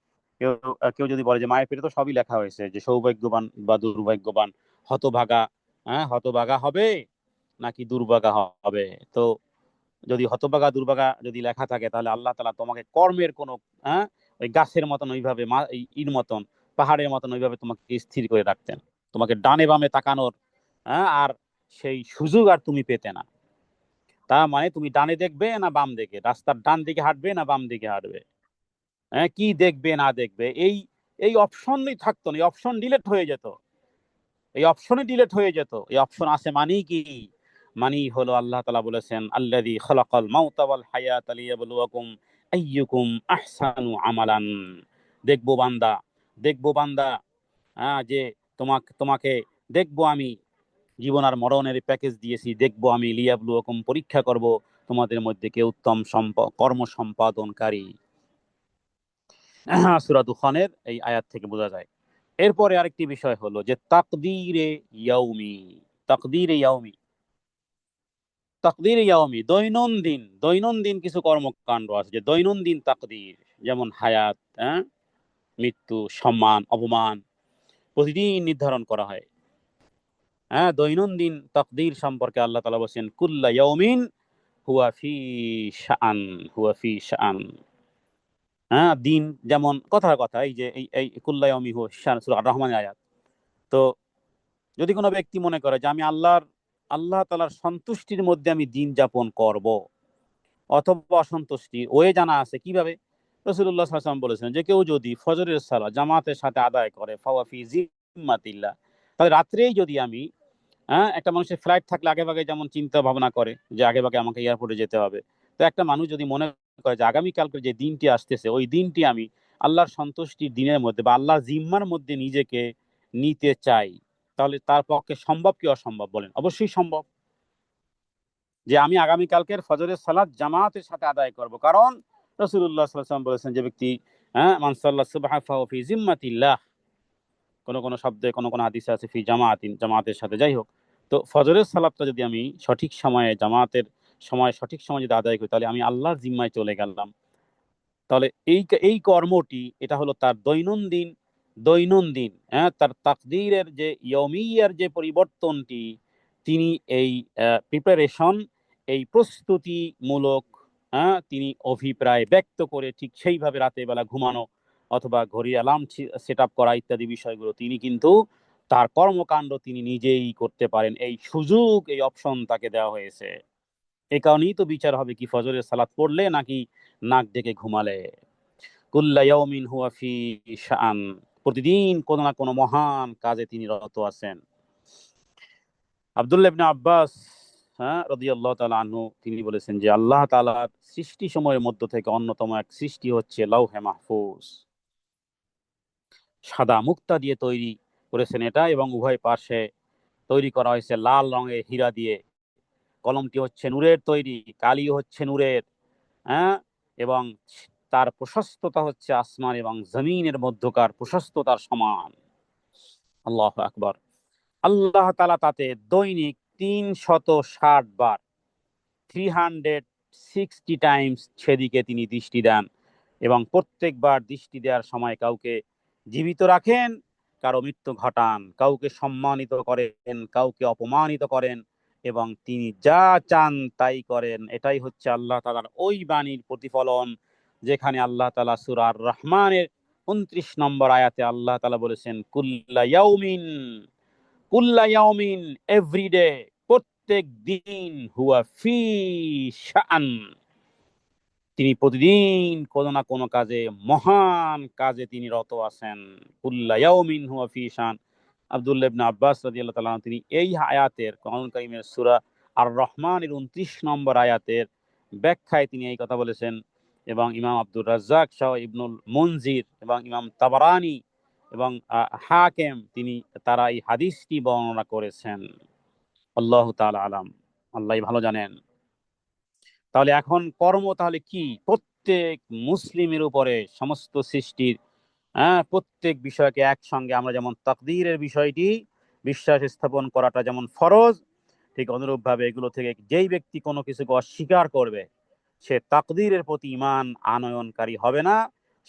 কেউ কেউ যদি বলে যে মায়ের পেটে তো সবই লেখা হয়েছে, যে সৌভাগ্যবান বা দুর্ভাগ্যবান, হতভাগা, হতভাগা হবে নাকি দুর্ভাগা হবে। তো যদি হতভাগা দুর্ভাগা যদি লেখা থাকে, তাহলে আল্লাহ তাআলা তোমাকে কর্মের কোনো ওই গাছের মতন ওইভাবে ইর মতন পাহাড়ের মতন ওইভাবে তোমাকে স্থির করে রাখতেন, তোমাকে ডানে বামে তাকানোর আর সেই সুযোগ আর তুমি পেতে না। তার মানে তুমি ডানে দেখবে না বাম দিকে, রাস্তার ডান দিকে হাঁটবে না বাম দিকে হাঁটবে, কি দেখবে না দেখবে, এই এই অপশনই থাকতো না, এই অপশন ডিলেট হয়ে যেত, এই অপশনই ডিলেট হয়ে যেত। এই অপশন আছে মানেই কি, মানেই হলো আল্লাহ তাআলা বলেছেন আল্লাযী খালাকাল মাউতা ওয়াল হায়াতা লিয়াবলুয়াকুম আইয়ুকুম আহসানু আমালান। দেখবো বান্দা, দেখবো বান্দা, যে তোমাকে তোমাকে দেখবো আমি, জীবন আর মরণের প্যাকেজ দিয়েছি, দেখবো আমি, লিয়াবলুয়াকুম পরীক্ষা করব তোমাদের মধ্যে কে উত্তম কর্ম সম্পাদনকারী। সূরা দুখানের এই আয়াত থেকে বোঝা যায়। এরপরে আরেকটি বিষয় হলো যে তাকদীরে ইয়াউমি, তাকদীরে ইয়াউমি, তাকদীরে ইয়াউমি দৈনন্দিন, দৈনন্দিন কিছু কর্মকাণ্ড আছে যে দৈনন্দিন তাকদীর, যেমন হায়াত, মৃত্যু, সম্মান, অপমান প্রতিদিন নির্ধারণ করা হয়। দৈনন্দিন তাকদীর সম্পর্কে আল্লাহ তাআলা বলেন কুল্লা ইয়াউমিন হুয়া ফি শাআন, হুয়া ফি শাআন। দিন যেমন কথার কথা, এই যে এই কুল্লা ইয়াউমি হুয়া ফি শাআন সূরা আর রহমানের আয়াত। তো যদি কোনো ব্যক্তি মনে করে যে আমি আল্লাহ তাআলার সন্তুষ্টির মধ্যে আমি দিন যাপন করব, অথবা অসন্তুষ্টি ওয়ে জানা আছে কিভাবে, রাসূলুল্লাহ সাল্লাল্লাহু আলাইহি ওয়াসাল্লাম বলেছেন যে কেউ যদি ফজরের সালাত জামাতের সাথে আদায় করে ফাওয়া ফি জিম্মাতিল্লাহ, তাহলে রাত্রেই যদি আমি, একটা মানুষের ফ্লাইট থাকলে আগে ভাগে যেমন চিন্তা ভাবনা করে যে আগে ভাগে আমাকে এয়ারপোর্টে যেতে হবে, তো একটা মানুষ যদি মনে করে যে আগামীকালকে যে দিনটি আসতেছে ওই দিনটি আমি আল্লাহর সন্তুষ্টির দিনের মধ্যে বা আল্লাহর জিম্মার মধ্যে নিজেকে নিতে চাই, তাহলে তার পক্ষে সম্ভব কি অসম্ভব বলেন? অবশ্যই সম্ভব যে আমি আগামীকালকের ফজরের সালাত জামাতের সাথে আদায় করব, কারণ রাসূলুল্লাহ সাল্লাল্লাহু আলাইহি ওয়াসাল্লাম বলেছেন যে ব্যক্তি, মান সাল্লা সুবহা ফাহুয়া ফি জিম্মাতিল্লাহ, কোন কোন শব্দে কোন কোন হাদিসে আছে ফি জামাতিন, জামাতের সাথে, যাই হোক। তো ফজরের সালাতটা যদি আমি সঠিক সময়ে জামাতের সময় সঠিক সময় যদি আদায় করি তাহলে আমি আল্লাহর জিম্মায় চলে গেলাম। তাহলে এই এই কর্মটি এটা হলো তার দৈনন্দিন, দৈনন্দিন, তার তাকদীরের যে ইয়মিয়ার যে পরিবর্তনটি, তিনি এই প্রিপারেশন, এই প্রস্তুতিমূলক, তিনি অভিপ্রায় ব্যক্ত করে ঠিক সেইভাবে রাতের বেলা ঘুমানো অথবা ঘড়ি অ্যালার্ম সেট আপ করা ইত্যাদি বিষয়গুলো তিনি কিন্তু তার কর্মকাণ্ড তিনি নিজেই করতে পারেন, এই সুযোগ, এই অপশন তাকে দেওয়া হয়েছে। এই কারণেই তো বিচার হবে কি ফজরের সালাত পড়লে নাকি নাক ডেকে ঘুমালে। কুল্লা ইয়াউমিন হুয়া ফি শাআন, প্রতিদিন কোনো না কোনো মহান কাজে তিনি রত আছেন। আব্দুল্লাহ ইবনে আব্বাস রাদিয়াল্লাহু তাআলা আনহু তিনি বলেছেন যে আল্লাহ তাআলার সৃষ্টি সময়ের মধ্য থেকে অন্যতম এক সৃষ্টি হচ্ছে লাউহে মাহফুজ। সাদা মুক্তা দিয়ে তৈরি করেছেন এটা, এবং উভয় পাশে তৈরি করা হয়েছে লাল রঙের হীরা দিয়ে। কলমটি হচ্ছে নূরের তৈরি, কালি হচ্ছে নূরের, হ্যাঁ এবং তার প্রশস্ততা হচ্ছে আসমান এবং জমিনের মধ্যকার প্রশস্ততার সমান। আল্লাহু আকবার। আল্লাহ তাআলা তাতে দৈনিক ৩৬০ বার, 360 টাইমস সেদিকে তিনি দৃষ্টি দেন, এবং প্রত্যেকবার দৃষ্টি দেওয়ার সময় কাউকে জীবিত রাখেন, কারো মৃত্যু ঘটান, কাউকে সম্মানিত করেন, কাউকে অপমানিত করেন, এবং তিনি যা চান তাই করেন। এটাই হচ্ছে আল্লাহ তাআলার ওই বাণীর প্রতিফলন, যেখানে আল্লাহ তাআলা সূরা আর রহমানের ২৯ নম্বর আয়াতে আল্লাহ তাআলা বলেছেন কুল্লা ইয়াউমিন, কুল্লা ইয়াউমিন এভরিডে, প্রত্যেক দিন, হুয়া ফি শাআন, তিনি প্রতিদিন কোনো না কোনো কাজে, মহান কাজে তিনি রত আছেন। কুল্লা ইয়াউমিন হুয়া ফি শাআন। আব্দুল্লাহ ইবনে আব্বাস রাদিয়াল্লাহু তাআলা তিনি এই আয়াতের, কোরআন কারীমের সূরা আর রহমানের ২৯ নম্বর আয়াতের ব্যাখ্যায় তিনি এই কথা বলেছেন, এবং ইমাম আব্দুর রাজ্জাক সহ ইবনুল মুনজির এবং ইমাম তাবারানি এবং হাকিম তিনি তারা এই হাদিসটি বর্ণনা করেছেন। আল্লাহু তাআলা আলাম, আল্লাহই ভালো জানেন। তাহলে এখন কর্ম তাহলে কি? প্রত্যেক মুসলিমের উপরে সমস্ত সৃষ্টির, প্রত্যেক বিষয়কে একসঙ্গে আমরা যেমন তাকদীরের বিষয়টি বিশ্বাস স্থাপন করাটা যেমন ফরজ, ঠিক অনুরূপভাবে এগুলো থেকে যেই ব্যক্তি কোনো কিছুকে অস্বীকার করবে সে তাকদীরের প্রতি ঈমান আনয়নকারী হবে না,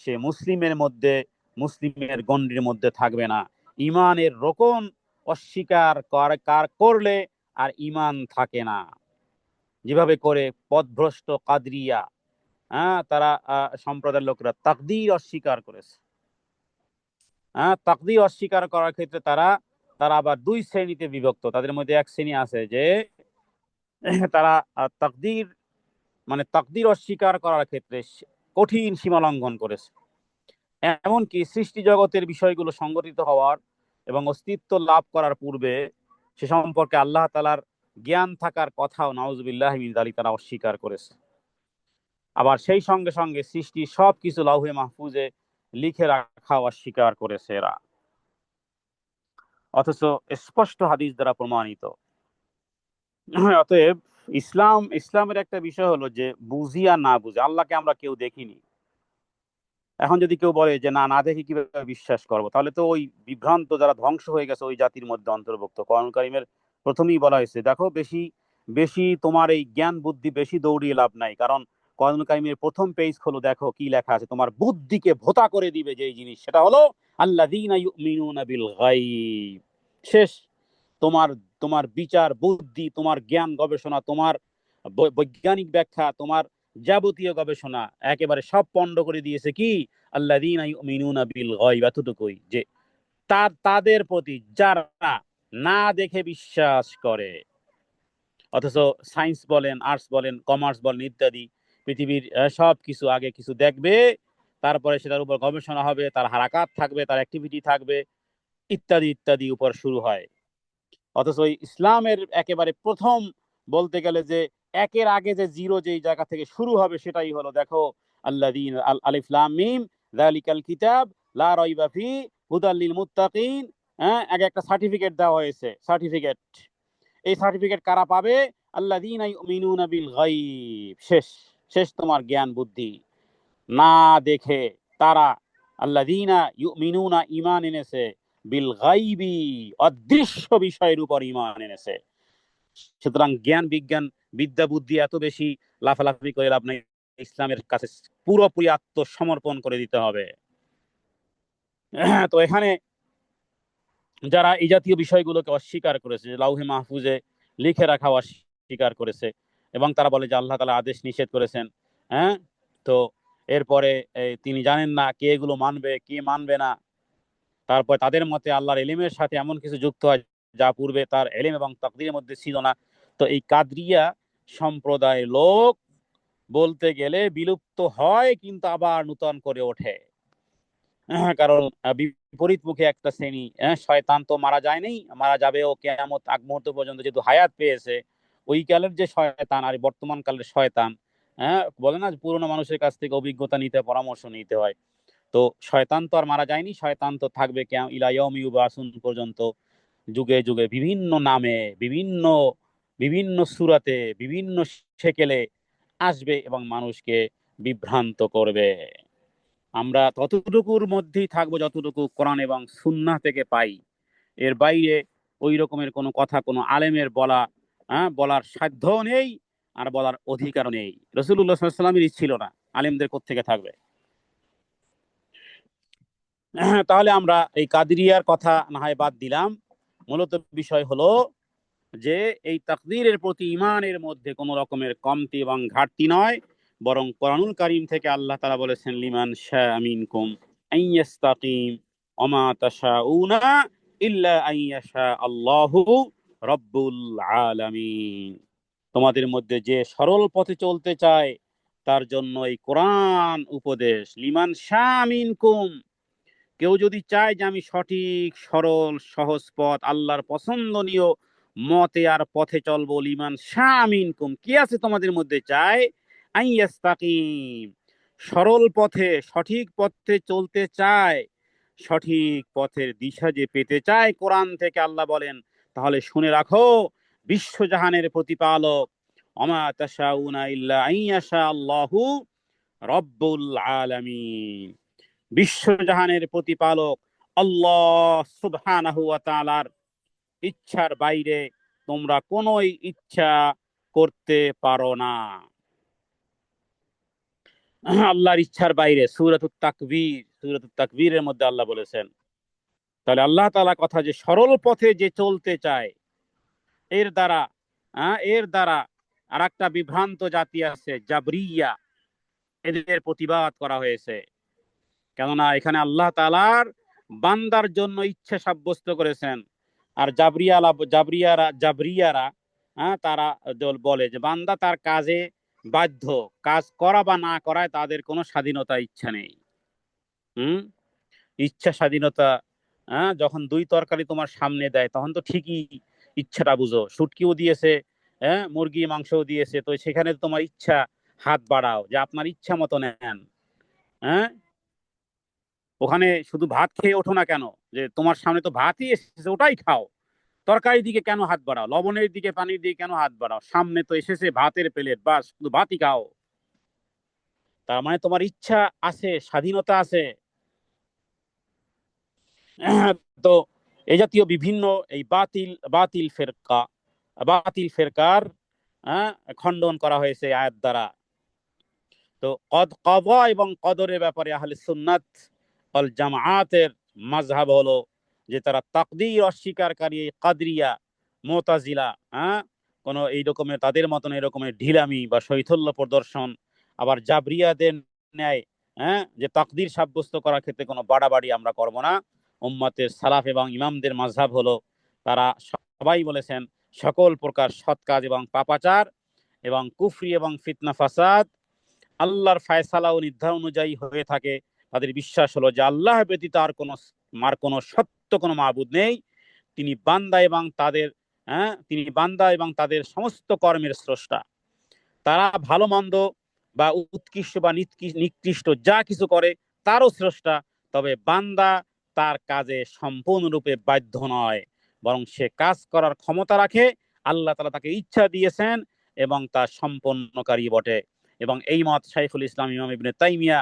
সে মুসলিমের মধ্যে, মুসলিমের গণ্ডির মধ্যে থাকবে না। ঈমানের রোকন অস্বীকার করলে আর ঈমান থাকে না। যেভাবে করে পথভ্রষ্ট কাদরিয়া, তারা সম্প্রদায়ের লোকরা তাকদীর অস্বীকার করেছে। তাকদীর অস্বীকার করার ক্ষেত্রে তারা তারা আবার দুই শ্রেণীতে বিভক্ত। তাদের মধ্যে এক শ্রেণী আছে যে তারা তাকদীর মানে তাকদীর অস্বীকার করার ক্ষেত্রে কঠিন সীমা লঙ্ঘন করেছে। এমনকি সৃষ্টি জগতের বিষয়গুলো সংগঠিত হওয়ার এবং অস্তিত্ব লাভ করার পূর্বে সে সম্পর্কে আল্লাহ তাআলার জ্ঞান থাকার কথাও নাউজুবিল্লাহি মিন যালিক তারা অস্বীকার করেছে। আবার সেই সঙ্গে সঙ্গে সৃষ্টি সবকিছু লাউহে মাহফুজে লিখে রাখা অস্বীকার করেছে এরা, অথচ স্পষ্ট হাদিস দ্বারা প্রমাণিত। অতএব ইসলামের একটা বিষয় হলো যে বুঝি আর না বুঝি, আল্লাহকে আমরা কেউ দেখিনি। এখন যদি কেউ বলে যে না দেখে কিভাবে বিশ্বাস করবো, তাহলে তো ওই বিভ্রান্ত যারা ধ্বংস হয়ে গেছে ওই জাতির মধ্যে অন্তর্ভুক্ত। কোরআন কারীমের প্রথমেই বলা হয়েছে, দেখো বেশি বেশি তোমার এই জ্ঞান বুদ্ধি বেশি দৌড়িয়ে লাভ নাই, কারণ কোরআন কারীমের প্রথম পেজ খোলো, দেখো কি লেখা আছে, তোমার বুদ্ধিকে ভোতা করে দিবে যেই জিনিস, সেটা হলো আল্লাযীনা ইউমিনুনা বিল গায়ব। শেষ। তোমার তোমার বিচার বুদ্ধি, তোমার জ্ঞান গবেষণা, তোমার বৈজ্ঞানিক ব্যাখ্যা, তোমার যাবতীয় গবেষণা একেবারে সব পণ্ড করে দিয়েছে কি আল্লাযীনা ইউমিনুনা বিল গায়ব, এতটুকুই যে তাদের প্রতি যারা না দেখে বিশ্বাস করে। অথচ সায়েন্স বলেন, আর্টস বলেন, কমার্স বলেন ইত্যাদি পৃথিবীর সব কিছু আগে কিছু দেখবে, তারপরে সেটার উপর গবেষণা হবে, তার হারাকাত থাকবে, তার অ্যাক্টিভিটি থাকবে, ইত্যাদি ইত্যাদি উপর শুরু হয়। অথচ ইসলামের একেবারে প্রথম বলতে গেলে যে একের আগে যে জিরো যেই জায়গা থেকে শুরু হবে সেটাই হলো, দেখো আল্লাযীনা আলিফ লাম মিম যালিকাল কিতাব লা রাইবা ফি হুদাল লিল মুত্তাকিন। আগে একটা সার্টিফিকেট দেওয়া হয়েছে, সার্টিফিকেট। এই সার্টিফিকেট কারা পাবে? আল্লাযীনা ইউমিনুনা বিল গায়ব। শেষ। শেষ তোমার জ্ঞান বুদ্ধি না দেখে তারা আল্লাযীনা ইউমিনুনা ঈমান এনেছে বিল গায়বি অদৃশ্য বিষয়ের উপর ঈমান এনেছে। সুতরাং জ্ঞান বিজ্ঞান বিদ্যা বুদ্ধি এত বেশি লাফালাফি করে লাভ নাই, ইসলামের কাছে পুরোপুরি আত্মসমর্পণ করে দিতে হবে। তো এখানে যারা এই জাতীয় বিষয়গুলোকে অস্বীকার করেছে, লাউহে মাহফুজে লিখে রাখা অস্বীকার করেছে, এবং তারা বলে যে আল্লাহ তাআলা আদেশ নিষেধ করেছেন, তো এরপরে তিনি জানেন না কে এগুলো মানবে কে মানবে না। তারপর তাদের মতে আল্লাহর এলিমের সাথে এমন কিছু যুক্ত হয় যা পূর্বে তার এলিম এবং তাকদীরের মধ্যে ছিল না। তো এই কাদরিয়া সম্প্রদায়ের লোক বলতে গেলে বিলুপ্ত হয় কিন্তু আবার নূতন করে ওঠে। কারণ বিপরীত মুখে একটা শ্রেণী, শয়তান তো মারা যায়নি, মারা যাবে ও কিয়ামত আগ মুহূর্ত পর্যন্ত, যেহেতু হায়াত পেয়েছে। ওই কালের যে শয়তান আর বর্তমান কালের শয়তান, বলে না পুরোনো মানুষের কাছ থেকে অভিজ্ঞতা নিতে পরামর্শ নিতে হয়। তো শয়তান তো আর মারা যায়নি, শয়তান তো থাকবে ইলা ইয়াউমি ইউবাসুন পর্যন্ত, যুগে যুগে বিভিন্ন নামে বিভিন্ন বিভিন্ন সূরাতে বিভিন্ন শেকেলে আসবে এবং মানুষকে বিভ্রান্ত করবে। আমরা ততটুকুর মধ্যেই থাকবো যতটুকু কোরআন এবং সুন্নাহ থেকে পাই। এর বাইরে ওই রকমের কোনো কথা কোনো আলেমের বলার সাধ্যও নেই আর বলার অধিকারও নেই। রাসূলুল্লাহ সাল্লাল্লাহু আলাইহি ওয়াসাল্লামের ছিল না, আলেমদের কোত্থেকে থাকবে? তাহলে আমরা এই কাদরিয়ার কথা না হয় বাদ দিলাম। মূলত বিষয় হলো যে এই তাকদীরের প্রতি ঈমানের মধ্যে কোনো রকমের কমতি এবং ঘাটতি নয়, বরং কোরআনুল কারীম থেকে আল্লাহ তাআলা বলেছেন লিমান শাআ মিনকুম আইয়াস্তাকিম ওমা তাশাউনা ইল্লা আইয়াশা আল্লাহু রাব্বুল আলামিন। তোমাদের মধ্যে যে সরল পথে চলতে চায় তার জন্য এই কোরআন উপদেশ। লিমান শাআ মিনকুম, কেউ যদি চায় যে আমি সঠিক সরল সহজ পথ আল্লাহর পছন্দনীয় মতে আর পথে চলবো, লিমান শাআ মিনকুম, কি আছে তোমাদের মধ্যে চায় আইয়াস্তাকিম, সরল পথে সঠিক পথে চলতে চায়, সঠিক পথের দিশা যে পেতে চায় কোরআন থেকে, আল্লাহ বলেন তাহলে শুনে রাখো বিশ্বজাহানের প্রতিপালক ওমা তাশাউনা ইল্লা আইয়াশা আল্লাহু রাব্বুল আলামিন, বিশ্বজাহানের প্রতিপালক আল্লাহ সুবহানাহু ওয়া তাআলার ইচ্ছার বাইরে তোমরা কোনোই ইচ্ছা করতে পারো না। আল্লাহর ইচ্ছার বাইরে সূরাতুত তাকবীরের মধ্যে আল্লাহ বলেছেন। তাহলে আল্লাহ তাআলা কথা যে সরল পথে যে চলতে চায়, এর দ্বারা আর একটা বিভ্রান্ত জাতি আছে জাবরিয়া। এদের প্রতিবাদ করা হয়েছে। কেননা এখানে আল্লাহ তাআলার বান্দার জন্য ইচ্ছা সাব্যস্ত করেছেন। আর জাবরিয়ারা তারা বলে যে বান্দা তার কাজে বাধ্য, কাজ করা বা না করায় তাদের কোনো স্বাধীনতা ইচ্ছা নেই। হুম ইচ্ছা স্বাধীনতা, যখন দুই তরকারি তোমার সামনে দেয় তখন তো ঠিকই ইচ্ছাটা বুঝো, শুটকিও দিয়েছে, মুরগি মাংসও দিয়েছে, তো সেখানে তোমার ইচ্ছা হাত বাড়াও যে আপনার ইচ্ছা মতো নেন। হ্যাঁ ওখানে শুধু ভাত খেয়ে ওঠো না কেন, যে তোমার সামনে তো ভাতই এসেছে ওটাই খাও। তরকারির দিকে কেন হাত বাড়াও, লবণের দিকে পানির দিকে কেন হাত বাড়াও, সামনে তো এসেছে ভাতের প্লেট, বাস শুধু ভাতই খাও। তার মানে তোমার ইচ্ছা আছে, স্বাধীনতা আছে। তো এই জাতীয় বিভিন্ন এই বাতিল ফেরকার খণ্ডন করা হয়েছে আয়াত দ্বারা। তো কদা এবং কদরের ব্যাপারে আহলে সুন্নাত ওয়াল জামাআতের মাযহাব হলো যে তারা তাকদীর অস্বীকারী কাদরিয়া, মুতাজিলা, কোন এই রকমের তাদের মতন এরকমের ঢিলামি বা শৈথল্য প্রদর্শন, আবার জাবরিয়াদের ন্যায় যে তাকদীর সাব্যস্ত করার ক্ষেত্রে কোনো বাড়াবাড়ি আমরা করব না। উম্মতের সালাফ এবং ইমামদের মাযহাব হলো তারা সবাই বলেছেন সকল প্রকার সৎ কাজ এবং পাপাচার এবং কুফরি এবং ফিতনা ফাসাদ আল্লাহর ফায়সালা ও নির্ধারণ অনুযায়ী হয়ে থাকে। তাদের বিশ্বাস হলো যে আল্লাহ ব্যতীত আর কোনো সত্য কোনো মাবুদ নেই। তিনি বান্দা এবং তাদের সমস্ত কর্মের স্রষ্টা। তারা ভালো মন্দ বা উৎকৃষ্ট বা নিকৃষ্ট যা কিছু করে তারও স্রষ্টা। তবে বান্দা তার কাজে সম্পূর্ণরূপে বাধ্য নয়, বরং সে কাজ করার ক্ষমতা রাখে। আল্লাহ তাআলা তাকে ইচ্ছা দিয়েছেন এবং তা সম্পন্নকারী বটে। এবং এই মত শাইখুল ইসলাম ইমাম ইবনে তাইমিয়া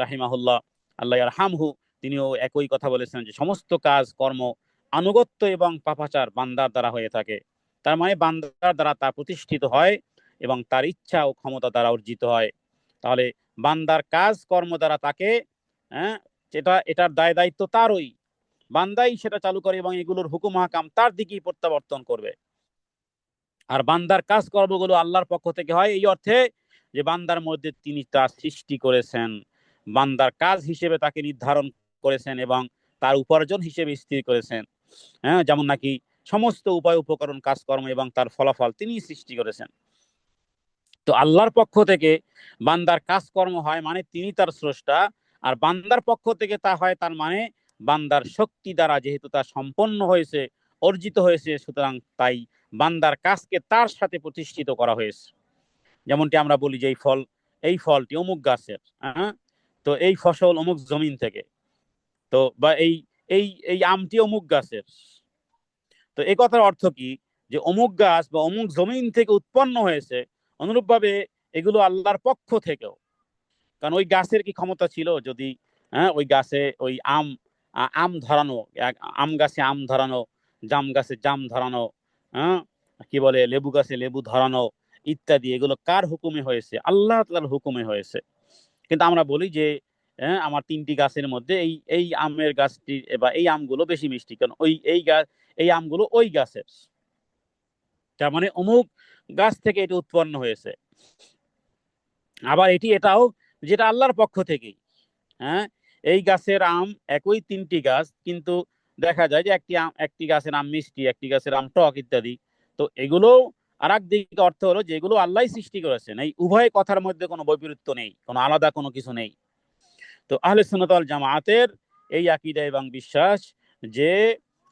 রাহিমাহুল্লাহ, আল্লাহ ইয়ারহামহু, তিনিও একই কথা বলেছেন যে সমস্ত কাজ কর্ম আনুগত্য এবং পাপাচার বান্দার দ্বারা হয়ে থাকে। তার মানে বান্দার দ্বারা তা প্রতিষ্ঠিত হয় এবং তার ইচ্ছা ও ক্ষমতা দ্বারা অর্জিত হয়। তাহলে বান্দার কাজ কর্ম দ্বারা তাকে এটার দায় দায়িত্ব তারই, বান্দাই সেটা চালু করে এবং এগুলোর হুকুম হাকাম তার দিকেই প্রত্যাবর্তন করবে। আর বান্দার কাজ কর্মগুলো আল্লাহর পক্ষ থেকে হয় এই অর্থে যে বান্দার মধ্যে তিনি তা সৃষ্টি করেছেন, বান্দার কাজ হিসেবে তাকে নির্ধারণ করেছেন এবং তার উপার্জন হিসেবে স্থির করেছেন। যেমন নাকি সমস্ত উপায় উপকরণ কাজকর্ম এবং তার ফলাফল তিনি সৃষ্টি করেছেন। তো আল্লাহর পক্ষ থেকে বান্দার কাজকর্ম হয় মানে তিনি তার স্রষ্টা, আর বান্দার পক্ষ থেকে তা হয় তার মানে বান্দার শক্তি দ্বারা যেহেতু তা সম্পন্ন হয়েছে, অর্জিত হয়েছে, সুতরাং তাই বান্দার কাজকে তার সাথে প্রতিষ্ঠিত করা হয়েছে। যেমনটি আমরা বলি যে এই ফলটি অমুক গাছের, তো এই ফসল অমুক জমিন থেকে, তো বা এই এই এই আমটি অমুক গাছের। তো এই কথার অর্থ কি যে অমুক গাছ বা অমুক জমিন থেকে উৎপন্ন হয়েছে, অনুরূপভাবে এগুলো আল্লাহর পক্ষ থেকেও। কারণ ওই গাছের কি ক্ষমতা ছিল যদি ওই গাছে ওই আম ধরানো, আম গাছে আম ধরানো, জাম গাছে জাম ধরানো, হ্যাঁ কি বলে লেবু গাছে লেবু ধরানো ইত্যাদি, এগুলো কার হুকুমে হয়েছে? আল্লাহ তাআলার হুকুমে হয়েছে। কিন্তু আমরা বলি যে আমার 3টি গাছের মধ্যে এই এই আমের গাছটি বা এই আমগুলো বেশি মিষ্টি, কারণ এই আমগুলো ওই গাছের, তার মানে অমুক গাছ থেকে এটা উৎপন্ন হয়েছে। আবার এটাও যেটা আল্লাহর পক্ষ থেকেই। হ্যাঁ এই গাছের আম একই 3টি গাছ, কিন্তু দেখা যায় যে একটি গাছের আম মিষ্টি, একটি গাছের আম টক ইত্যাদি। তো এগুলো আর একদিকে অর্থ হলো যে এগুলো আল্লাহ সৃষ্টি করেছেন। এই উভয় কথার মধ্যে কোনো বৈপরীত্য নেই, কোনো আলাদা কোনো কিছু নেই। তো আহলে সুন্নাত ওয়াল জামাআতের এই আকীদা এবং বিশ্বাস যে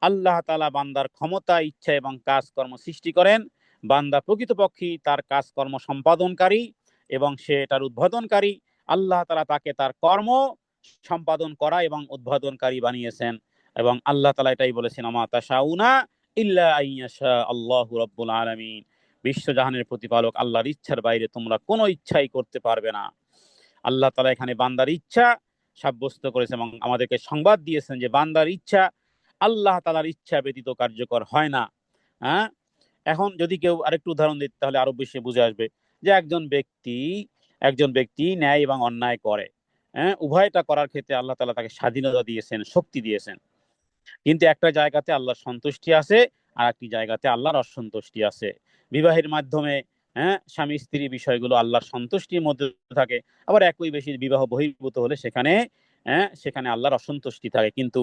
আল্লাহ তাআলা বান্দার ক্ষমতা, ইচ্ছা এবং কাজকর্ম সৃষ্টি করেন, বান্দা প্রকৃতপক্ষে তার কাজকর্ম সম্পাদনকারী এবং সে এটার উদ্বোধনকারী। আল্লাহ তাআলা তাকে তার কর্ম সম্পাদন করা এবং উদ্বোধনকারী বানিয়েছেন, এবং আল্লাহ তাআলা এটাই বলেছেন, আমা তাশাউনা ইল্লা আইয়াশা আল্লাহু রাব্বুল আলামিন, বিশ্বজাহানের প্রতিপালক আল্লাহর ইচ্ছার বাইরে তোমরা কোনো ইচ্ছাই করতে পারবে না। আল্লাহ তাআলা এখানে বান্দার ইচ্ছা সাব্যস্ত করেছেন এবং আমাদেরকে সংবাদ দিয়েছেন যে বান্দার ইচ্ছা আল্লাহ তাআলার ইচ্ছা ব্যতীত কার্যকর হয় না। এখন যদি কেউ আরেকটু উদাহরণ দিতে তাহলে আরো বেশি বুঝে আসবে যে একজন ব্যক্তি ন্যায় এবং অন্যায় করে, উভয়টা করার ক্ষেত্রে আল্লাহ তাআলা তাকে স্বাধীনতা দিয়েছেন, শক্তি দিয়েছেন, কিন্তু একটা জায়গাতে আল্লাহর সন্তুষ্টি আছে আর একটি জায়গাতে আল্লাহর অসন্তুষ্টি আছে। বিবাহের মাধ্যমে স্বামী স্ত্রী বিষয়গুলো আল্লাহর সন্তুষ্টির মধ্যে থাকে, আবার একই বেশি বিবাহ বহির্ভূত হলে সেখানে আল্লাহর অসন্তুষ্টি থাকে। কিন্তু